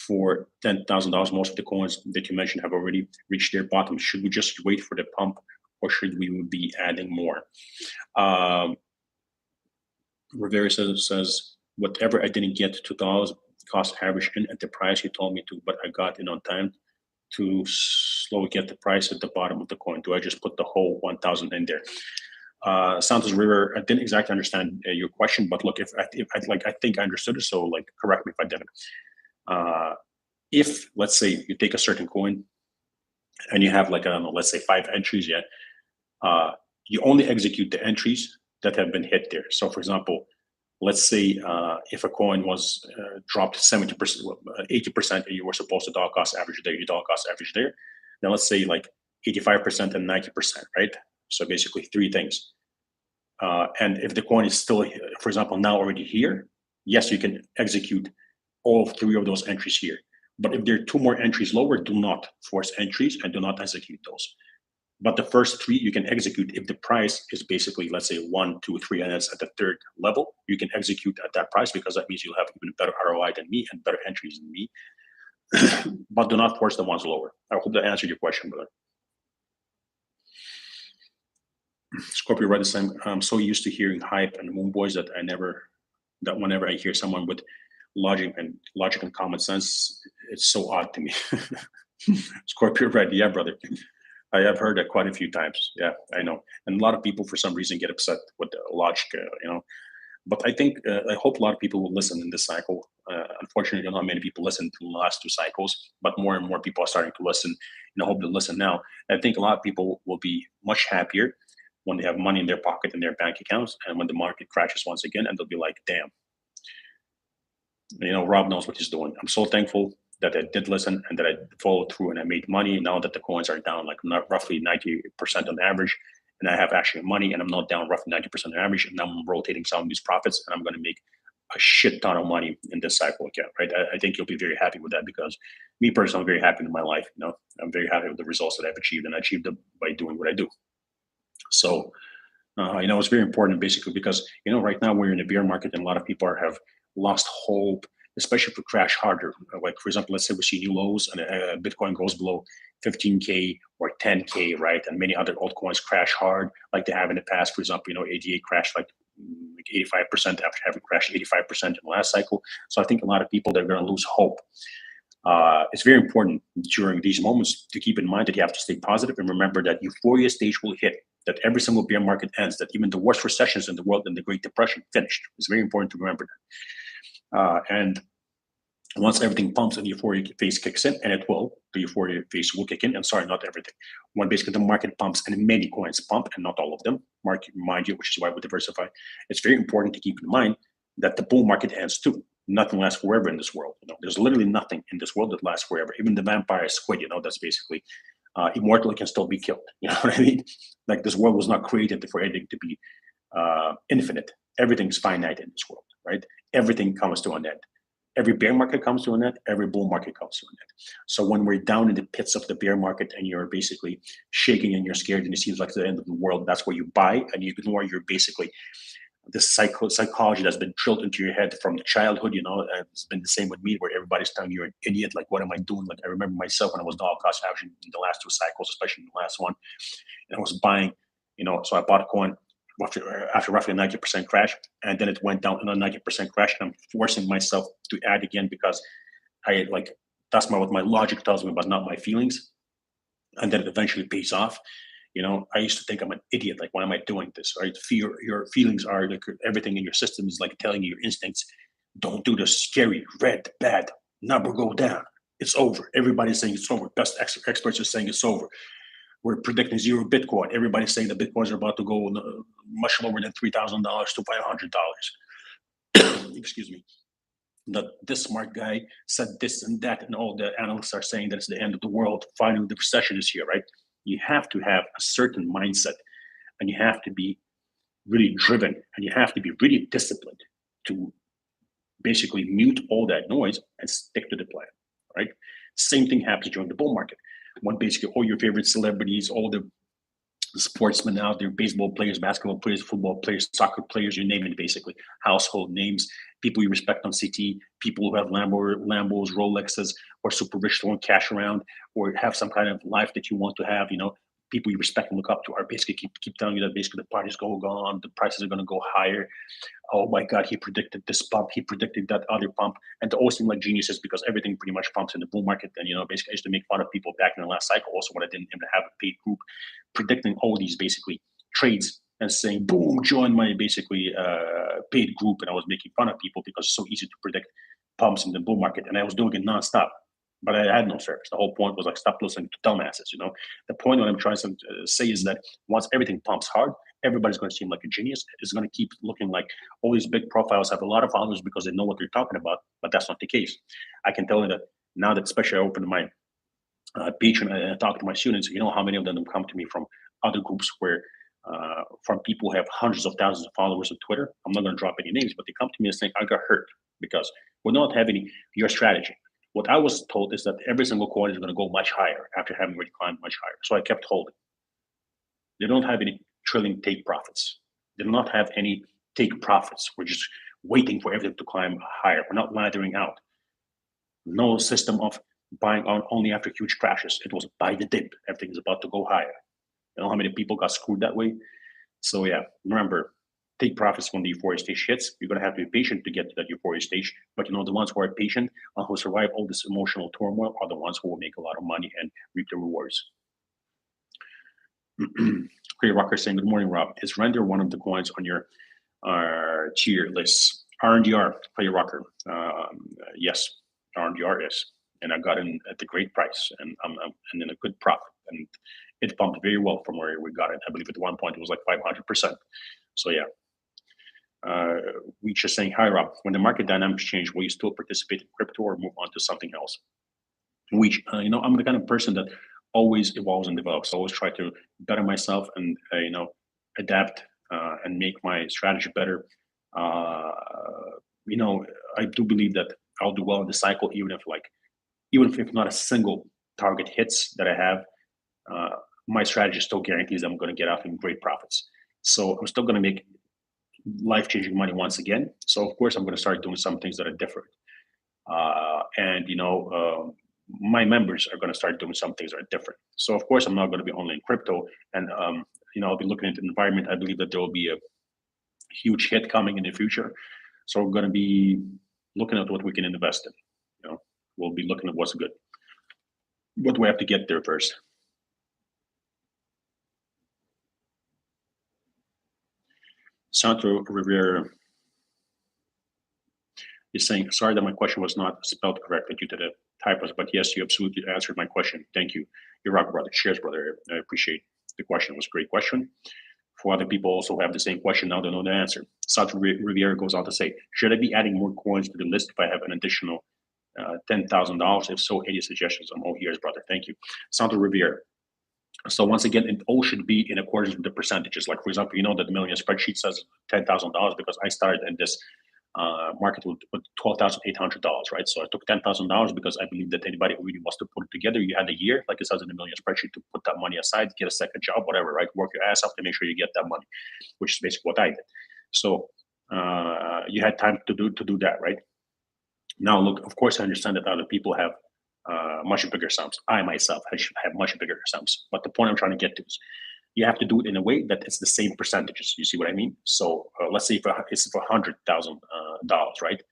Speaker 1: for $10,000. Most of the coins that you mentioned have already reached their bottom. Should we just wait for the pump, or should we be adding more? Rivera says, whatever I didn't get to $2 cost average in at the price you told me to, but I got in on time to slowly get the price at the bottom of the coin. Do I just put the whole 1,000 in there? Santos River, I didn't exactly understand your question, but look, I think I understood it. So correct me if I didn't. If let's say you take a certain coin and you have like, I don't know, let's say 5 entries, yeah, you only execute the entries that have been hit there. So for example, let's say if a coin was dropped 70%, 80%, and you were supposed to dollar cost average there, you dollar cost average there. Now let's say like 85% and 90%, right? So basically three things. And if the coin is still, for example, now already here, yes, you can execute all three of those entries here. But if there are two more entries lower, do not force entries and do not execute those. But the first three you can execute if the price is basically, let's say 1, 2, 3, and it's at the third level. You can execute at that price because that means you'll have even better ROI than me and better entries than me. But do not force the ones lower. I hope that answered your question, brother. Scorpio read the same. I'm so used to hearing hype and moon boys that whenever I hear someone with logic and common sense, it's so odd to me. Scorpio read, yeah, brother. I have heard that quite a few times. Yeah, I know. And a lot of people, for some reason, get upset with the logic, But I think, I hope a lot of people will listen in this cycle. Unfortunately, not many people listen to the last two cycles, but more and more people are starting to listen. And I hope they listen now. I think a lot of people will be much happier when they have money in their pocket in their bank accounts, and when the market crashes once again, and they'll be like, damn, Rob knows what he's doing. I'm so thankful that I did listen and that I followed through and I made money. Now that the coins are down like not roughly 90% on average, and I have actually money and I'm not down roughly 90% on average, and now I'm rotating some of these profits and I'm going to make a shit ton of money in this cycle again, right? I think you'll be very happy with that, because me personally, I'm very happy with my life. I'm very happy with the results that I've achieved, and I achieved them by doing what I do. So, it's very important basically because, right now we're in a bear market and a lot of people have lost hope, especially if we crash harder. Like, for example, let's say we see new lows and Bitcoin goes below 15K or 10K, right? And many other altcoins crash hard like they have in the past. For example, ADA crashed like 85% after having crashed 85% in the last cycle. So I think a lot of people, they're going to lose hope. It's very important during these moments to keep in mind that you have to stay positive and remember that euphoria stage will hit, that every single bear market ends, that even the worst recessions in the world and the Great Depression finished. It's very important to remember that. And once everything pumps and the euphoria phase kicks in, and the euphoria phase will kick in, and sorry, not everything. When basically the market pumps and many coins pump, and not all of them, mind you, which is why we diversify, it's very important to keep in mind that the bull market ends too. Nothing lasts forever in this world. There's literally nothing in this world that lasts forever. Even the vampire squid, that's basically immortal, it can still be killed. You know what I mean? Like, this world was not created for anything to be infinite. Everything's finite in this world, right? Everything comes to an end. Every bear market comes to an end. Every bull market comes to an end. So when we're down in the pits of the bear market and you're basically shaking and you're scared and it seems like it's the end of the world, that's where you buy and you ignore your basically this psychology that's been drilled into your head from childhood. It's been the same with me, where everybody's telling you you're an idiot. Like, what am I doing? Like, I remember myself when I was dollar cost averaging in the last two cycles, especially in the last one, and I was buying, so I bought a coin after roughly a 90% crash, and then it went down another 90% crash, and I'm forcing myself to add again because that's what my logic tells me, but not my feelings, and then it eventually pays off. I used to think I'm an idiot. Like, why am I doing this? Right? Your feelings are like everything in your system is like telling you, your instincts, don't do this. Scary, red, bad, number go down. It's over. Everybody's saying it's over. Best experts are saying it's over. We're predicting zero Bitcoin. Everybody's saying the Bitcoins are about to go much lower than $3,000 to $500. Excuse me. That this smart guy said this and that, and all the analysts are saying that it's the end of the world. Finally, the recession is here, right? You have to have a certain mindset, and you have to be really driven, and you have to be really disciplined to basically mute all that noise and stick to the plan, right? Same thing happens during the bull market, when basically all your favorite celebrities, all the sportsmen out there, baseball players, basketball players, football players, soccer players, you name it, basically household names, people you respect on CT, people who have Lambos, Rolexes, or super rich, don't cash around, or have some kind of life that you want to have, people you respect and look up to are basically keep telling you that basically the party's going on, the prices are going to go higher. Oh my God, he predicted this pump, he predicted that other pump, and they all seem like geniuses because everything pretty much pumps in the bull market. And basically I used to make fun of people back in the last cycle, also when I didn't even have a paid group, predicting all these basically trades and saying, boom, join my basically paid group. And I was making fun of people because it's so easy to predict pumps in the bull market, and I was doing it nonstop. but I had no service. The whole point was like stop listening to dumbasses. The point what I'm trying to say is that once everything pumps hard, everybody's going to seem like a genius. It's going to keep looking like all these big profiles have a lot of followers because they know what they're talking about, but that's not the case. I can tell you that now that especially I opened my page and I talk to my students, how many of them come to me from other groups where from people who have hundreds of thousands of followers on Twitter. I'm not going to drop any names, but they come to me and saying, I got hurt because we're not having your strategy. What I was told is that every single coin is going to go much higher after having already climbed much higher. So I kept holding. They don't have any trailing take profits. They do not have any take profits. We're just waiting for everything to climb higher. We're not laddering out. No system of buying on only after huge crashes. It was buy the dip. Everything is about to go higher. You know how many people got screwed that way? So yeah, remember, take profits when the euphoria stage hits. You're gonna have to be patient to get to that euphoria stage. But the ones who are patient and who survive all this emotional turmoil are the ones who will make a lot of money and reap the rewards. Clear Rocker saying, good morning, Rob. Is Render one of the coins on your tier list? RNDR, Clear Rocker. Yes, RNDR is. And I got in at a great price and I'm in a good profit. And it pumped very well from where we got it. I believe at one point it was like 500%. So yeah. We just saying, hi Rob, when the market dynamics change, will you still participate in crypto or move on to something else? Which, I'm the kind of person that always evolves and develops. I always try to better myself and, adapt and make my strategy better. I do believe that I'll do well in the cycle, even if not a single target hits that I have, my strategy still guarantees I'm going to get out in great profits. So I'm still going to make life-changing money once again. So of course I'm going to start doing some things that are different. My members are going to start doing some things that are different. So of course I'm not going to be only in crypto, and I'll be looking at the environment. I believe that there will be a huge hit coming in the future. So we're going to be looking at what we can invest in. We'll be looking at what's good. But we have to get there first. Santo Rivera is saying, sorry that my question was not spelled correctly due to the typos, but yes, you absolutely answered my question. Thank you. You're rock, brother. Cheers, brother. I appreciate the question. It was a great question. For other people also have the same question, now they know the answer. Santo Rivera goes on to say, should I be adding more coins to the list if I have an additional $10,000? If so, any suggestions? I'm all ears, brother. Thank you. Santo Rivera. So once again, it all should be in accordance with the percentages. Like, for example, that the million spreadsheet says $10,000 because I started in this market with $12,800, right? So I took $10,000 because I believe that anybody who really wants to put it together, you had a year, like it says in the million spreadsheet, to put that money aside, get a second job, whatever, right? Work your ass off to make sure you get that money, which is basically what I did. So you had time to do that, right? Now, look, of course, I understand that other people have much bigger sums. I myself have much bigger sums. But the point I'm trying to get to is you have to do it in a way that it's the same percentages. You see what I mean? So let's say if it's for $100,000, right?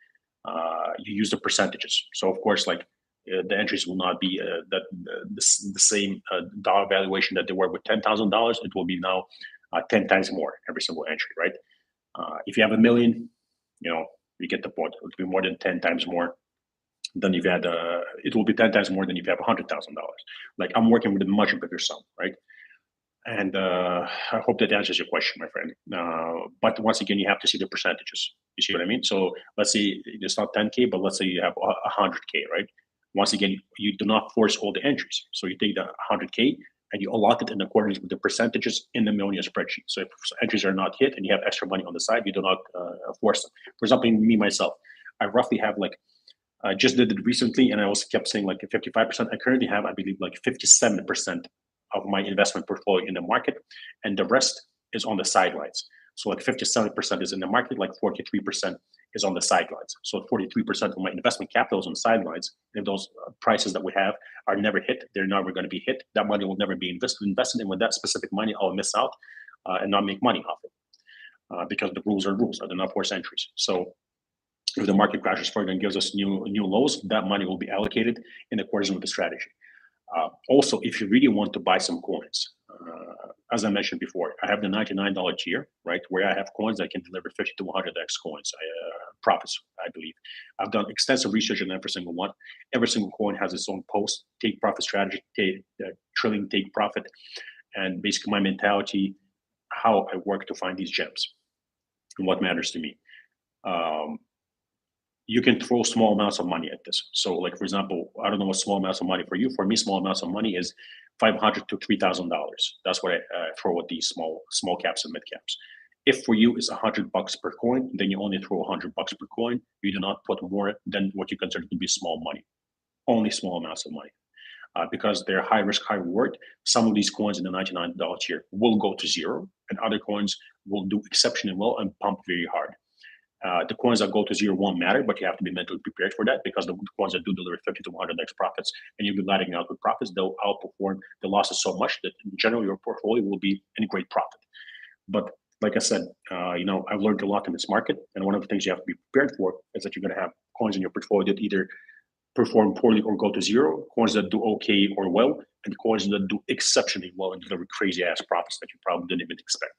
Speaker 1: You use the percentages. So of course, like the entries will not be the same dollar valuation that they were with $10,000. It will be now 10 times more every single entry, right? If you have $1 million, you get the point. It will be more than 10 times more than if you had. It will be 10 times more than if you have $100,000. Like I'm working with a much bigger sum, right? And I hope that answers your question, my friend. But once again, you have to see the percentages. You see what I mean? So let's say it's not 10K, but let's say you have 100K, right? Once again, you do not force all the entries. So you take the 100K and you allot it in accordance with the percentages in the million spreadsheet. So if entries are not hit and you have extra money on the side, you do not force them. For example, me, myself, I roughly have I just did it recently and I also kept saying like 55%. I currently have, I believe, like 57% of my investment portfolio in the market, and the rest is on the sidelines. So like 57% is in the market, like 43% is on the sidelines. So 43% of my investment capital is on the sidelines. If those prices that we have are never hit, they're never going to be hit. That money will never be invested, and with that specific money, I'll miss out and not make money off it because the rules are rules. I do not force entries. So if the market crashes further and gives us new lows, that money will be allocated in accordance with the strategy. Also, if you really want to buy some coins, As I mentioned before, I have the $99 tier, right, where I have coins that can deliver 50 to 100x coins, profits, I believe. I've done extensive research on every single one. Every single coin has its own post, take profit strategy, trillion take profit, and basically my mentality, how I work to find these gems and what matters to me. Um, you can throw small amounts of money at this. So, like for example, I don't know what small amounts of money for you. For me, small amounts of money is $500 to $3,000. That's what I throw at these small caps and mid caps. If for you it's $100 per coin, then you only throw $100 per coin. You do not put more than what you consider to be small money. Only small amounts of money. Because they're high risk, high reward. Some of these coins in the $99 tier will go to zero, and other coins will do exceptionally well and pump very hard. The coins that go to zero won't matter, but you have to be mentally prepared for that because the coins that do deliver 50 to 100x profits and you'll be letting out with profits, they'll outperform the losses so much that in general your portfolio will be in great profit. But like I said, I've learned a lot in this market, and one of the things you have to be prepared for is that you're going to have coins in your portfolio that either perform poorly or go to zero, coins that do okay or well, and coins that do exceptionally well and deliver crazy ass profits that you probably didn't even expect.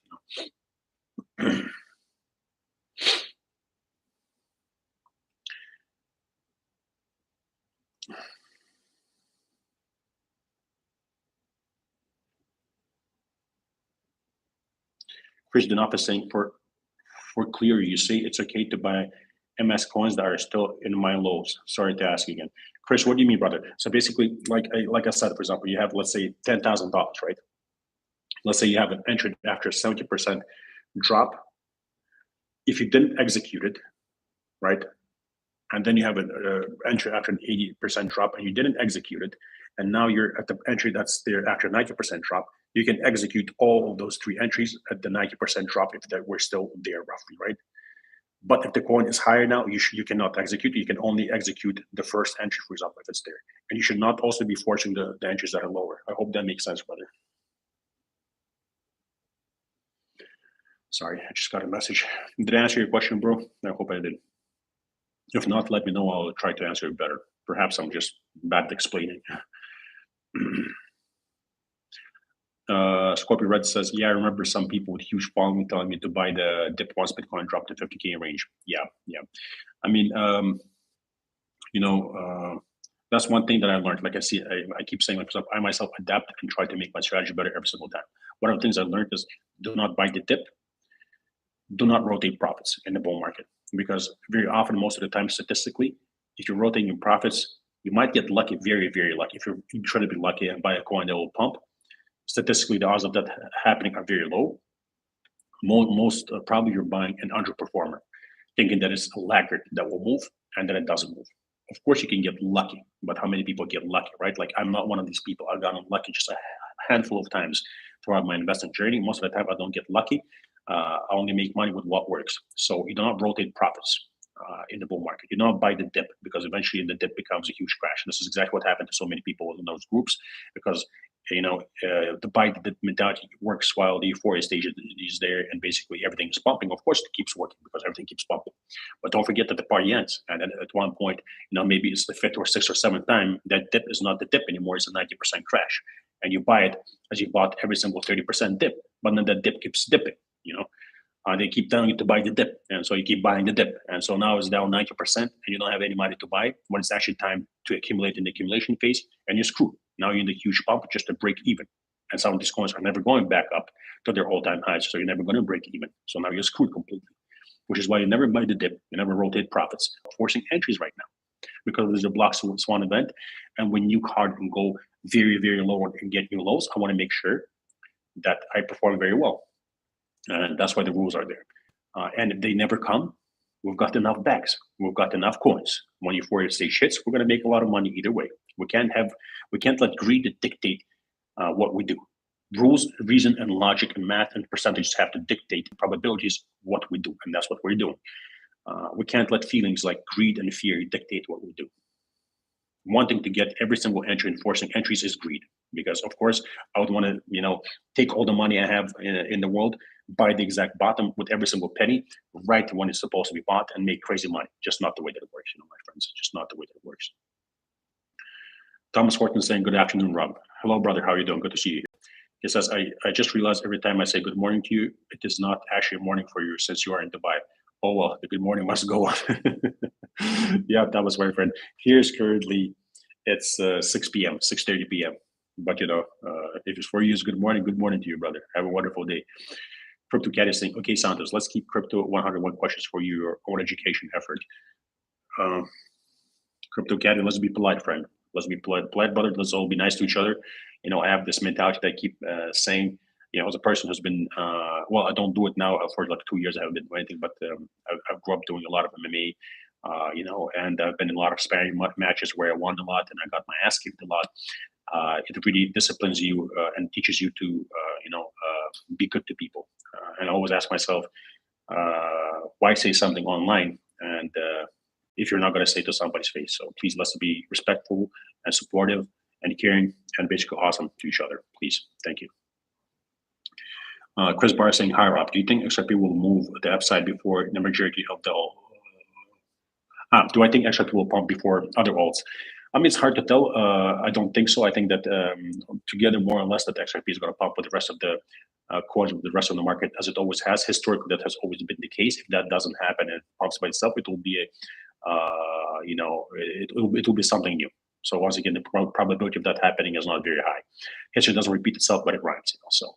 Speaker 1: Chris Denoff is saying for clear, you say it's okay to buy MS coins that are still in my lows. Sorry to ask again, Chris. What do you mean, brother? So basically, like I said, for example, you have, let's say, $10,000, right? Let's say you have an entry after a 70% drop. If you didn't execute it, right, and then you have an entry after an 80% drop and you didn't execute it, and now you're at the entry that's there after 90% drop, you can execute all of those three entries at the 90% drop if we're still there roughly, right? But if the coin is higher now, you cannot execute. You can only execute the first entry, for example, if it's there. And you should not also be forcing the entries that are lower. I hope that makes sense, brother. Sorry, I just got a message. Did I answer your question, bro? I hope I did. If not, let me know. I'll try to answer it better. Perhaps I'm just bad at explaining. Scorpio Red says, yeah, I remember some people with huge following telling me to buy the dip once Bitcoin dropped to 50K range. Yeah. I mean, that's one thing that I learned. Like I keep saying, like, for example, I myself adapt and try to make my strategy better every single time. One of the things I learned is do not buy the dip. Do not rotate profits in the bull market, because very often, most of the time, statistically, if you're rotating your profits, you might get lucky, very, very lucky. If you're trying to be lucky and buy a coin that will pump, statistically, the odds of that happening are very low. Most probably you're buying an underperformer, thinking that it's a laggard that will move, and then it doesn't move. Of course, you can get lucky, but how many people get lucky, right? Like, I'm not one of these people. I've gotten lucky just a handful of times throughout my investing journey. Most of the time, I don't get lucky. I only make money with what works. So you do not rotate profits in the bull market. You do not buy the dip, because eventually the dip becomes a huge crash. And this is exactly what happened to so many people in those groups, because the buy the dip mentality works while the euphoria stage is there and basically everything is pumping. Of course, it keeps working because everything keeps pumping. But don't forget that the party ends. And then at one point, maybe it's the fifth or sixth or seventh time, that dip is not the dip anymore. It's a 90% crash. And you buy it as you bought every single 30% dip. But then that dip keeps dipping. They keep telling you to buy the dip, and so you keep buying the dip, and so now it's down 90%, and you don't have any money to buy when it's actually time to accumulate in the accumulation phase, and you're screwed. Now you're in the huge pump just to break even, and some of these coins are never going back up to their all-time highs, so you're never going to break even. So now you're screwed completely, which is why you never buy the dip, you never rotate profits, forcing entries right now, because there's a block swan event, and when you hard and go very, very low and get new lows, I want to make sure that I perform very well. And that's why the rules are there. And if they never come, we've got enough bags. We've got enough coins. When euphoria stage hits, we're going to make a lot of money either way. We can't let greed dictate what we do. Rules, reason, and logic, and math and percentages have to dictate probabilities what we do, and that's what we're doing. We can't let feelings like greed and fear dictate what we do. Wanting to get every single entry and forcing entries is greed, because of course I would want to take all the money I have in the world, buy the exact bottom with every single penny right when it's supposed to be bought, and make crazy money. Just not the way that it works, my friends. Just not the way that it works. Thomas Horton saying, good afternoon, Rob. Hello, brother. How are you doing? Good to see you. He says, I just realized every time I say good morning to you, it is not actually morning for you since you are in Dubai. Oh, well, the good morning must go on. Yeah, that was my friend. Here's currently, it's 6 p.m., 6:30 p.m. But, if it's for you, it's good morning to you, brother. Have a wonderful day. Crypto Cat is saying, okay, Santos, let's keep crypto at 101 questions for your own education effort. Um, Crypto Cat, let's be polite, friend. Let's be polite, brother. Let's all be nice to each other. I have this mentality that I keep saying, as a person who's been, well, I don't do it now for like 2 years. I haven't been doing anything, but I've grew up doing a lot of MMA, and I've been in a lot of sparring matches where I won a lot and I got my ass kicked a lot. It really disciplines you and teaches you to, be good to people. And I always ask myself, why say something online and if you're not going to say it to somebody's face? So please, let's be respectful and supportive and caring and basically awesome to each other. Please, thank you. Chris Barr saying, hi Rob, do you think XRP will move the upside before the majority of the do I think XRP will pump before other alts? I mean, it's hard to tell. I don't think so. I think that together, more or less, that XRP is going to pump with the rest of the coins, with the rest of the market, as it always has. Historically, that has always been the case. If that doesn't happen and it pumps by itself, it will be it will be something new. So once again, the probability of that happening is not very high. History doesn't repeat itself, but it rhymes. So,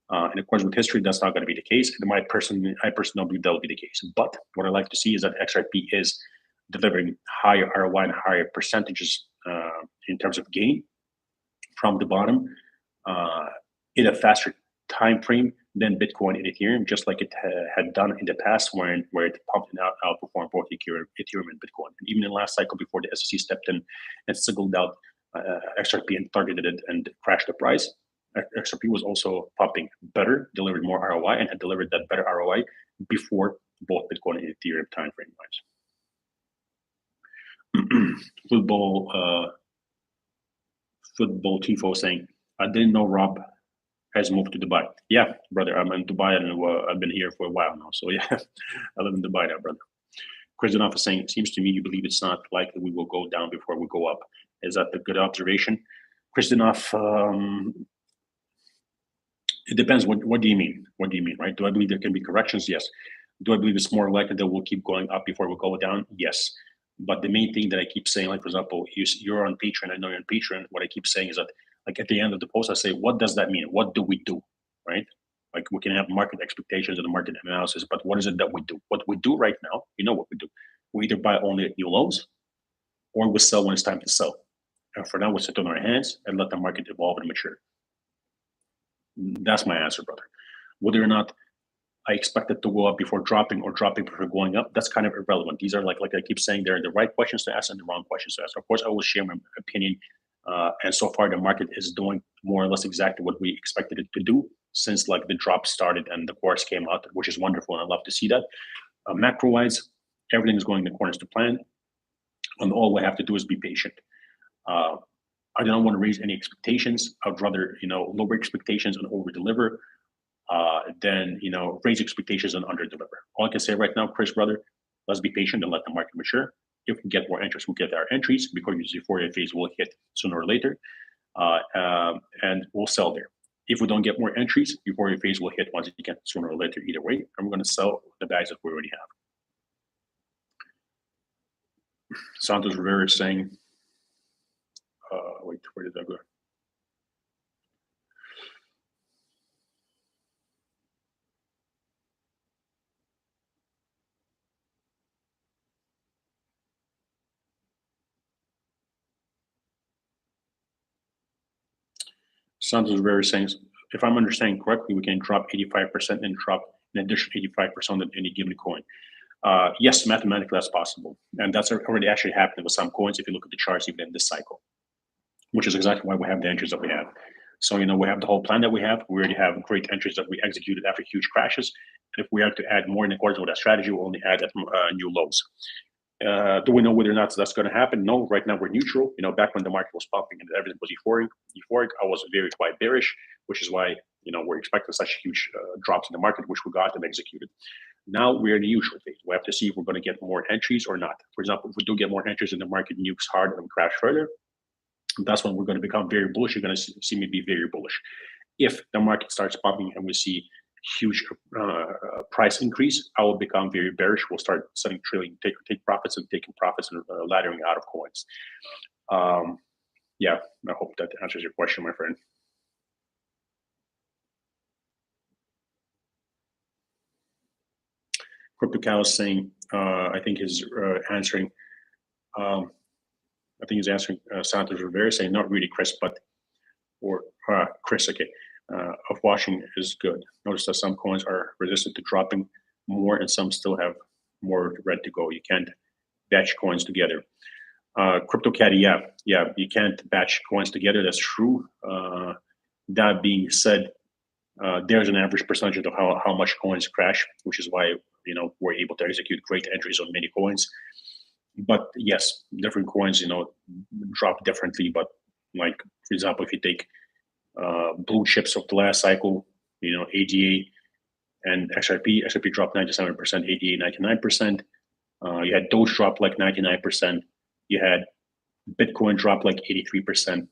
Speaker 1: and of course, with history, that's not going to be the case. I personally don't believe that will be the case. But what I like to see is that XRP is delivering higher ROI and higher percentages in terms of gain from the bottom in a faster time frame than Bitcoin and Ethereum, just like it had done in the past, where it pumped and outperformed both Ethereum and Bitcoin. And even in the last cycle, before the SEC stepped in and singled out XRP and targeted it and crashed the price, XRP was also pumping better, delivered more ROI, and had delivered that better ROI before both Bitcoin and Ethereum time frame wise. Football Tifo saying, I didn't know Rob has moved to Dubai. Yeah, brother, I'm in Dubai and I've been here for a while now. So yeah, I live in Dubai now, brother. Chris Danoff is saying, it seems to me you believe it's not likely we will go down before we go up. Is that a good observation? Chris Danoff, it depends. What do you mean? What do you mean, right? Do I believe there can be corrections? Yes. Do I believe it's more likely that we'll keep going up before we go down? Yes. But the main thing that I keep saying, like, for example, you're on Patreon, I know you're on Patreon. What I keep saying is that, like, at the end of the post, I say, what does that mean? What do we do, right? Like, we can have market expectations and the market analysis, but what is it that we do? What we do right now, you know what we do. We either buy only at new lows or we sell when it's time to sell. And for now, we sit on our hands and let the market evolve and mature. That's my answer, brother. Whether or not I expect it to go up before dropping or dropping before going up, that's kind of irrelevant. These are like I keep saying, they're the right questions to ask and the wrong questions to ask. Of course, I will share my opinion. And so far, the market is doing more or less exactly what we expected it to do since like the drop started and the course came out, which is wonderful. And I love to see that. Macro-wise, everything is going according to plan. And all we have to do is be patient. I don't want to raise any expectations. I'd rather, lower expectations and over deliver than, raise expectations and under deliver. All I can say right now, Chris, brother, let's be patient and let the market mature. If we get more interest, we'll get our entries because the euphoria phase will hit sooner or later, and we'll sell there. If we don't get more entries, euphoria phase will hit once again sooner or later either way, and we're going to sell the bags that we already have. Santos Rivera is saying, wait, where did that go? Santos Rivera is saying, if I'm understanding correctly, we can drop 85% and drop an additional 85% on any given coin. Yes, mathematically that's possible. And that's already actually happening with some coins if you look at the charts even in this cycle, which is exactly why we have the entries that we have. So, we have the whole plan that we have. We already have great entries that we executed after huge crashes. And if we have to add more in accordance with that strategy, we'll only add at new lows. Do we know whether or not that's going to happen? No, right now we're neutral. Back when the market was pumping and everything was euphoric, I was very quite bearish, which is why, we're expecting such huge drops in the market, which we got and executed. Now we're in the usual phase. We have to see if we're going to get more entries or not. For example, if we do get more entries and the market nukes hard and crash further, that's when we're going to become very bullish. You're going to see me be very bullish. If the market starts popping and we see huge price increase, I will become very bearish. We'll start selling, trailing, take profits and taking profits and laddering out of coins. Um, yeah, I hope that answers your question, my friend. Crypto Cow is saying, I think is answering. Um, I think he's answering Santos Rivera saying, not really Chris, but or Chris, okay. Of watching is good. Notice that some coins are resistant to dropping more, and some still have more red to go. You can't batch coins together. Crypto Caddy, yeah, you can't batch coins together. That's true. That being said, there's an average percentage of how much coins crash, which is why we're able to execute great entries on many coins. But yes, different coins drop differently. But like for example, if you take blue chips of the last cycle, ADA and XRP dropped 97%, ADA 99%. You had Doge drop like 99%. You had Bitcoin drop like 83%.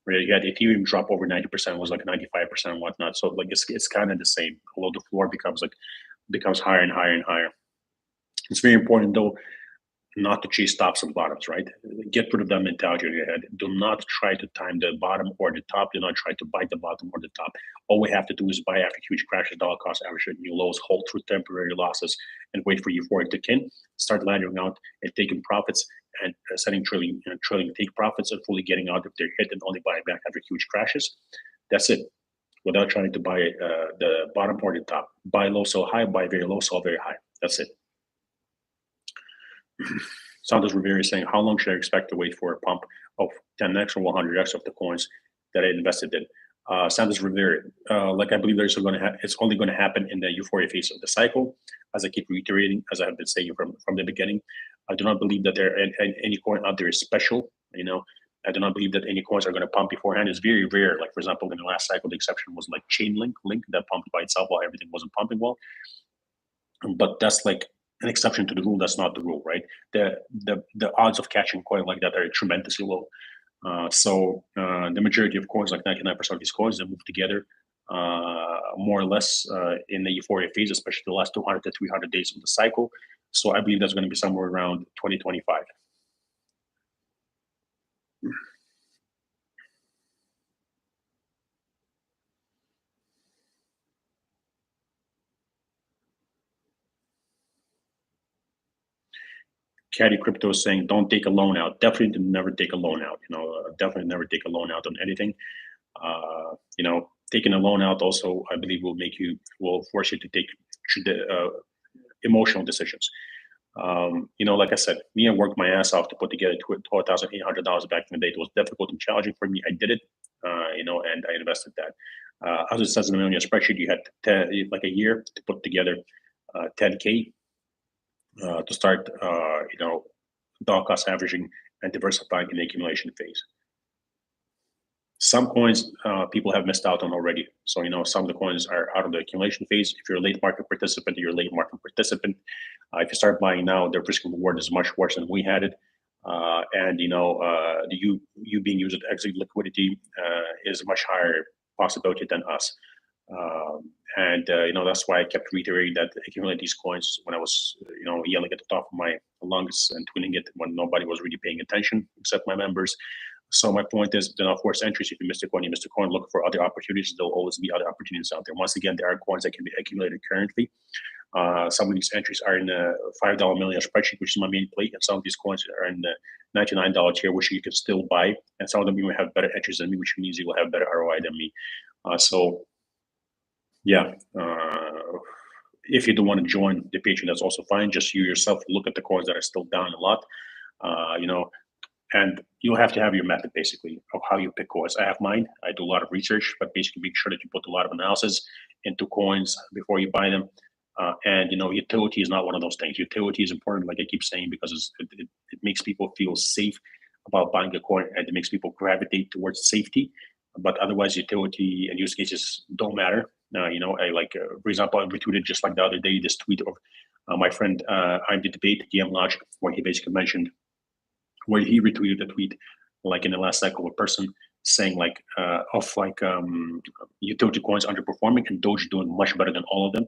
Speaker 1: Right? You had Ethereum drop over 90%, was like 95% and whatnot. So like it's kind of the same. Although the floor becomes higher and higher and higher. It's very important though not to chase tops and bottoms, right? Get rid of that mentality in your head. Do not try to time the bottom or the top. Do not try to bite the bottom or the top. All we have to do is buy after huge crashes, dollar cost average at new lows, hold through temporary losses, and wait for euphoria to kick in. Start laddering out and taking profits and setting trailing take profits and fully getting out if they're hit and only buying back after huge crashes. That's it. Without trying to buy the bottom or the top. Buy low, sell high. Buy very low, sell very high. That's it. Santos Rivera is saying, how long should I expect to wait for a pump of 10x or 100x of the coins that I invested in? Santos Rivera, like I believe it's only going to happen in the euphoria phase of the cycle. As I keep reiterating, as I have been saying from the beginning, I do not believe that any coin out there is special. I do not believe that any coins are going to pump beforehand. It's very rare. Like for example, in the last cycle, the exception was like Chainlink that pumped by itself while everything wasn't pumping well. But that's like an exception to the rule. That's not the rule, right? The odds of catching a coin like that are tremendously low. So the majority of coins, like 99% of these coins, that move together more or less in the euphoria phase, especially the last 200 to 300 days of the cycle. So I believe that's going to be somewhere around 2025. Caddy Crypto is saying, don't take a loan out. Definitely never take a loan out. Definitely never take a loan out on anything. Taking a loan out also, I believe, will force you to take emotional decisions. Like I said, I worked my ass off to put together $12,800 back in the day. It was difficult and challenging for me. I did it, and I invested that. As it says in the spreadsheet, you had like a year to put together 10K to start, dollar cost averaging and diversifying in the accumulation phase. Some coins people have missed out on already. So, some of the coins are out of the accumulation phase. If you're a late market participant, you're a late market participant. If you start buying now, the risk and reward is much worse than we had it. And you being used at exit liquidity is a much higher possibility than us. That's why I kept reiterating that accumulate these coins when I was, yelling at the top of my lungs and twinning it when nobody was really paying attention except my members. So my point is, do not force entries. If you missed a coin, you missed a coin. Look for other opportunities. There'll always be other opportunities out there. Once again, there are coins that can be accumulated currently. Some of these entries are in the $5 million spreadsheet, which is my main play, and some of these coins are in the $99 tier, which you can still buy. And some of them even have better entries than me, which means you will have better ROI than me. If you don't want to join the Patreon, that's also fine. Just you yourself look at the coins that are still down a lot, and you'll have to have your method basically of how you pick coins. I have mine. I do a lot of research, but basically make sure that you put a lot of analysis into coins before you buy them. And utility is not one of those things. Utility is important, like I keep saying, because it makes people feel safe about buying a coin, and it makes people gravitate towards safety. But otherwise, utility and use cases don't matter. For example, I retweeted just like the other day this tweet of my friend I'm the debate GM Logic, where he basically mentioned, where he retweeted a tweet like in the last cycle, a person saying like utility coins underperforming and Doge doing much better than all of them.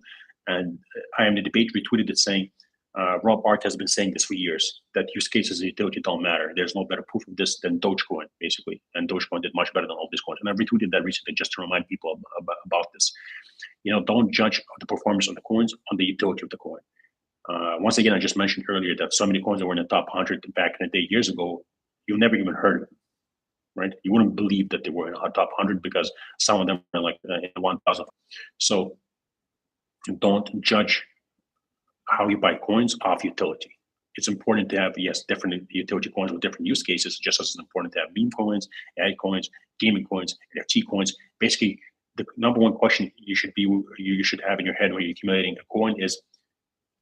Speaker 1: And I am the debate retweeted it saying Rob Art has been saying this for years that use cases of utility don't matter. There's no better proof of this than Dogecoin, basically. And Dogecoin did much better than all these coins. And I retweeted that recently just to remind people about this. Don't judge the performance of the coins on the utility of the coin. Once again, I just mentioned earlier that so many coins that were in the top 100 back in the day years ago, you never even heard of them, right? You wouldn't believe that they were in a top 100 because some of them are like in 1,000. So don't judge how you buy coins off utility. It's important to have, yes, different utility coins with different use cases, just as it's important to have meme coins, ad coins, gaming coins, NFT coins. Basically, the number one question you should have in your head when you're accumulating a coin is,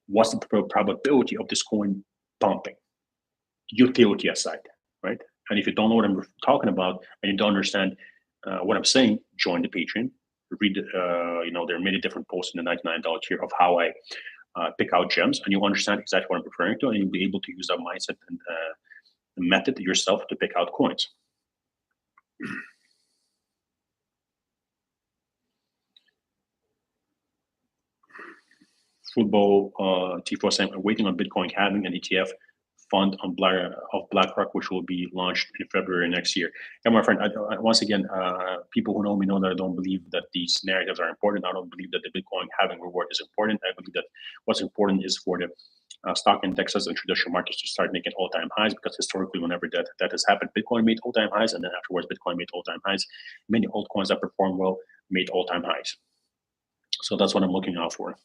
Speaker 1: what's the probability of this coin pumping? Utility aside, right? And if you don't know what I'm talking about and you don't understand what I'm saying, join the Patreon. Read, there are many different posts in the $99 tier of how I pick out gems, and you'll understand exactly what I'm referring to, and you'll be able to use that mindset and the method yourself to pick out coins. Football T4 saying, waiting on Bitcoin having an ETF fund on BlackRock, which will be launched in February next year. And my friend, once again, people who know me know that I don't believe that these narratives are important. I don't believe that the Bitcoin halving reward is important. I believe that what's important is for the stock indexes and traditional markets to start making all-time highs, because historically, whenever that has happened, Bitcoin made all-time highs, and then afterwards, Bitcoin made all-time highs. Many altcoins that perform well made all-time highs. So that's what I'm looking out for.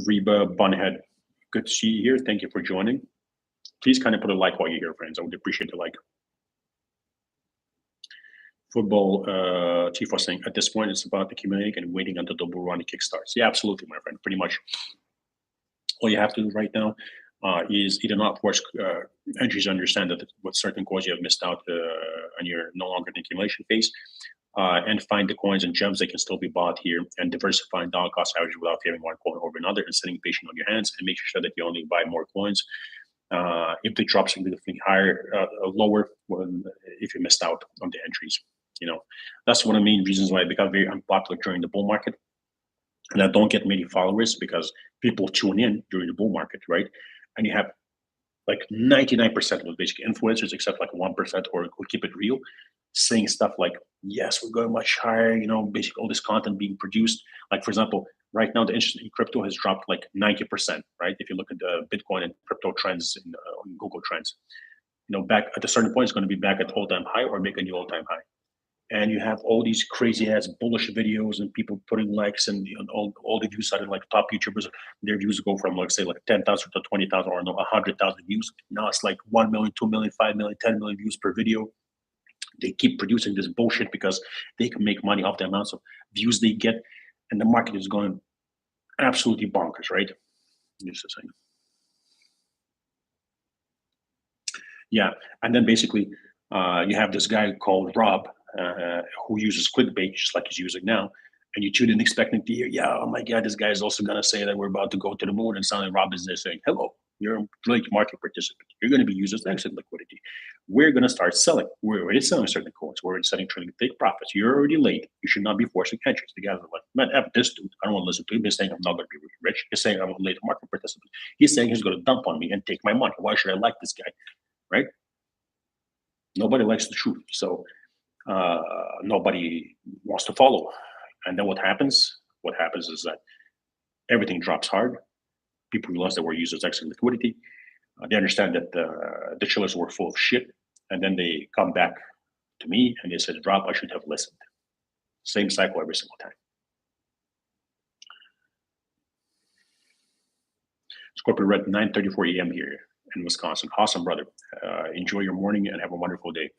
Speaker 1: Reba Bunhead, good to see you here. Thank you for joining. Please kind of put a like while you're here, friends. I would appreciate the like. Football Chief was saying, at this point, it's about accumulating and waiting until the bull run kickstarts. Yeah, absolutely, my friend. Pretty much all you have to do right now is either not force entries, understand that with certain coins you have missed out and you're no longer in the accumulation phase, and find the coins and gems that can still be bought here, and diversifying dollar cost average without having one coin over another, and sitting patient on your hands, and make sure that you only buy more coins if they drop significantly lower, if you missed out on the entries. That's one of the main reasons why I become very unpopular during the bull market, and I don't get many followers, because people tune in during the bull market, right? And you have like 99% of basically influencers, except like 1% or who keep it real, saying stuff like, yes, we're going much higher, basically all this content being produced. Like, for example, right now the interest in crypto has dropped like 90%, right? If you look at the Bitcoin and crypto trends in Google Trends, back at a certain point, it's going to be back at all-time high or make a new all-time high. And you have all these crazy ass bullish videos and people putting likes, and all the views started, like top YouTubers, their views go from, like, say, like 10,000 to 20,000 or 100,000 views. Now it's like 1 million, 2 million, 5 million, 10 million views per video. They keep producing this bullshit because they can make money off the amounts of views they get, and the market is going absolutely bonkers, right? Just a second. Yeah, and then basically you have this guy called Rob who uses clickbait just like he's using now, and you tune in expecting to hear, yeah, oh my God, this guy is also going to say that we're about to go to the moon, and suddenly Rob is there saying, hello, you're a late market participant. You're going to be used as exit liquidity. We're going to start selling. We're already selling certain coins. We're already starting to take profits. You're already late. You should not be forcing entries. The guys are like, man, F this dude. I don't want to listen to him. He's saying I'm not going to be rich. He's saying I'm a late market participant. He's saying he's going to dump on me and take my money. Why should I like this guy? Right? Nobody likes the truth. So nobody wants to follow. And then what happens? What happens is that everything drops hard. People realize that we're used as exit liquidity. They understand that the chillers were full of shit. And then they come back to me and they said, drop, I should have listened. Same cycle every single time. Scorpio Red, 9:34 a.m. here in Wisconsin. Awesome, brother. Enjoy your morning and have a wonderful day.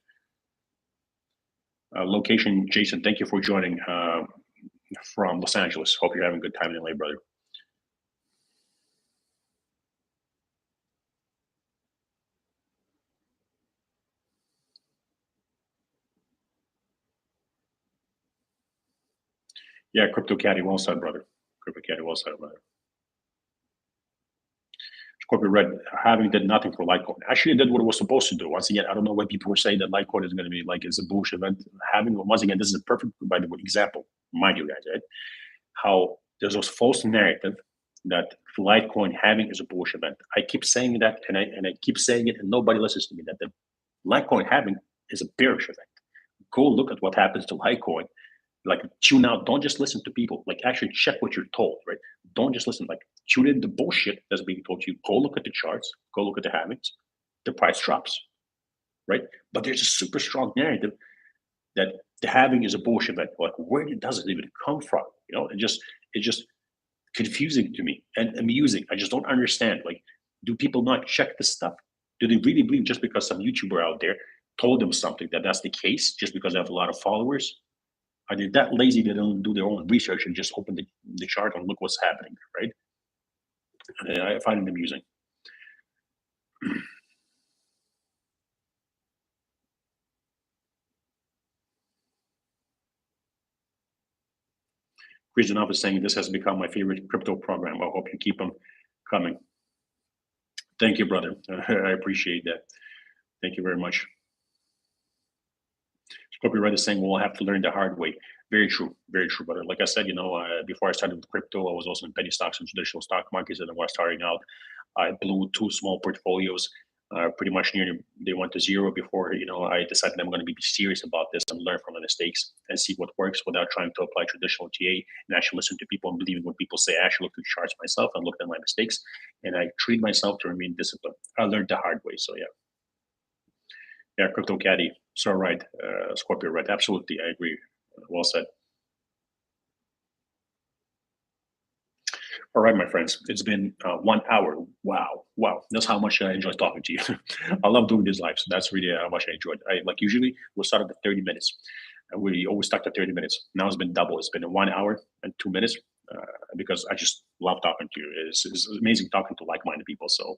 Speaker 1: Location, Jason, thank you for joining from Los Angeles. Hope you're having a good time in LA, brother. Yeah, Crypto Caddy, well said, brother. Crypto Caddy, well said, brother. Corporate Red having did nothing for Litecoin. Actually, it did what it was supposed to do. Once again, I don't know why people were saying that Litecoin is going to be like it's a bullshit event. Having once again, this is a perfect, by the way, example, mind you guys, right? How there's this false narrative that Litecoin having is a bullshit event. I keep saying that, and I keep saying it, and nobody listens to me. That the Litecoin having is a bearish event. Go look at what happens to Litecoin. Like tune out. Don't just listen to people. Like actually check what you're told, right? Don't just listen. Like tune in the bullshit that's being told to you. Go look at the charts. Go look at the halvings. The price drops, right? But there's a super strong narrative that the halving is a bullshit event. Like where does it even come from? You know, it's just confusing to me and amusing. I just don't understand. Like, do people not check this stuff? Do they really believe just because some YouTuber out there told them something that that's the case, just because they have a lot of followers? Are they that lazy they don't do their own research and just open the chart and look what's happening, right? And I find it amusing. Chris Janov is saying this has become my favorite crypto program. I hope you keep them coming. Thank you, brother. I appreciate that. Thank you very much. Copyright is saying we'll have to learn the hard way. Very true, brother. Like I said, before I started with crypto, I was also in penny stocks and traditional stock markets. And then when I was starting out, I blew two small portfolios, pretty much near they went to zero before I decided I'm going to be serious about this and learn from the mistakes and see what works without trying to apply traditional TA and actually listen to people and believing what people say. I actually looked at charts myself and looked at my mistakes, and I treat myself to remain disciplined. I learned the hard way, so yeah. Yeah, Crypto Caddy. So right, Scorpio Red. Absolutely, I agree. Well said. All right, my friends. It's been 1 hour. Wow. That's how much I enjoy talking to you. I love doing these lives. That's really how much I enjoyed. I like usually we'll start at the 30 minutes. And we always start at 30 minutes. Now it's been double. It's been 1 hour and 2 minutes because I just love talking to you. It's amazing talking to like-minded people. So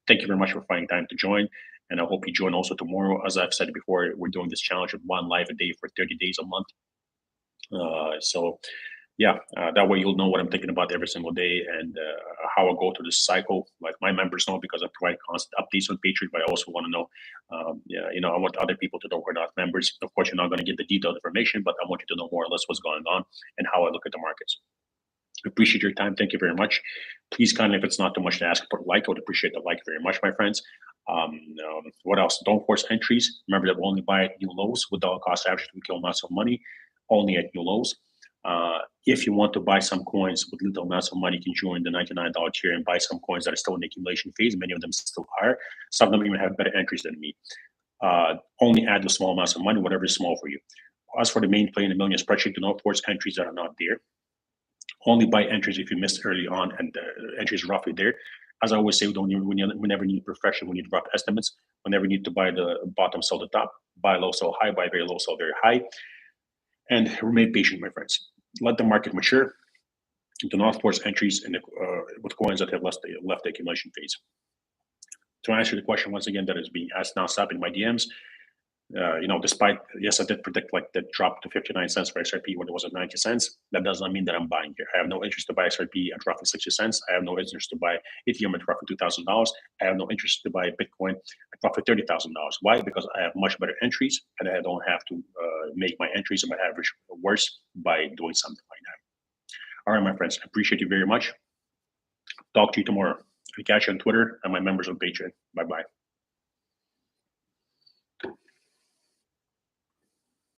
Speaker 1: thank you very much for finding time to join. And I hope you join also tomorrow. As I've said before, we're doing this challenge of one live a day for 30 days a month. So yeah, that way you'll know what I'm thinking about every single day and how I go through this cycle. Like my members know because I provide constant updates on Patreon, but I also want to know, I want other people to know who are not members. Of course, you're not going to get the detailed information, but I want you to know more or less what's going on and how I look at the markets. Appreciate your time. Thank you very much. Please, kindly, if it's not too much to ask, put a like. I would appreciate the like very much, my friends. What else? Don't force entries. Remember that we'll only buy at new lows with dollar cost average to kill lots of money, only at new lows. If you want to buy some coins with little amounts of money, you can join the $99 tier and buy some coins that are still in the accumulation phase. Many of them still are. Some of them even have better entries than me. Only add the small amounts of money, whatever is small for you. As for the main play in the million spreadsheet, do not force entries that are not there. Only buy entries if you missed early on and the entry is roughly there. As I always say, we never need perfection. We need rough estimates. We never need to buy the bottom, sell the top. Buy low, sell high. Buy very low, sell very high. And remain patient, my friends. Let the market mature. Do not force entries with coins that have left the accumulation phase. To answer the question once again that is being asked nonstop in my DMs, despite, yes, I did predict like the drop to 59 cents for XRP when it was at 90 cents. That does not mean that I'm buying here. I have no interest to buy XRP at roughly 60 cents. I have no interest to buy Ethereum at roughly $2,000. I have no interest to buy Bitcoin at roughly $30,000. Why? Because I have much better entries and I don't have to make my entries and my average worse by doing something like that. All right, my friends, I appreciate you very much. Talk to you tomorrow. I catch you on Twitter and my members on Patreon. Bye-bye.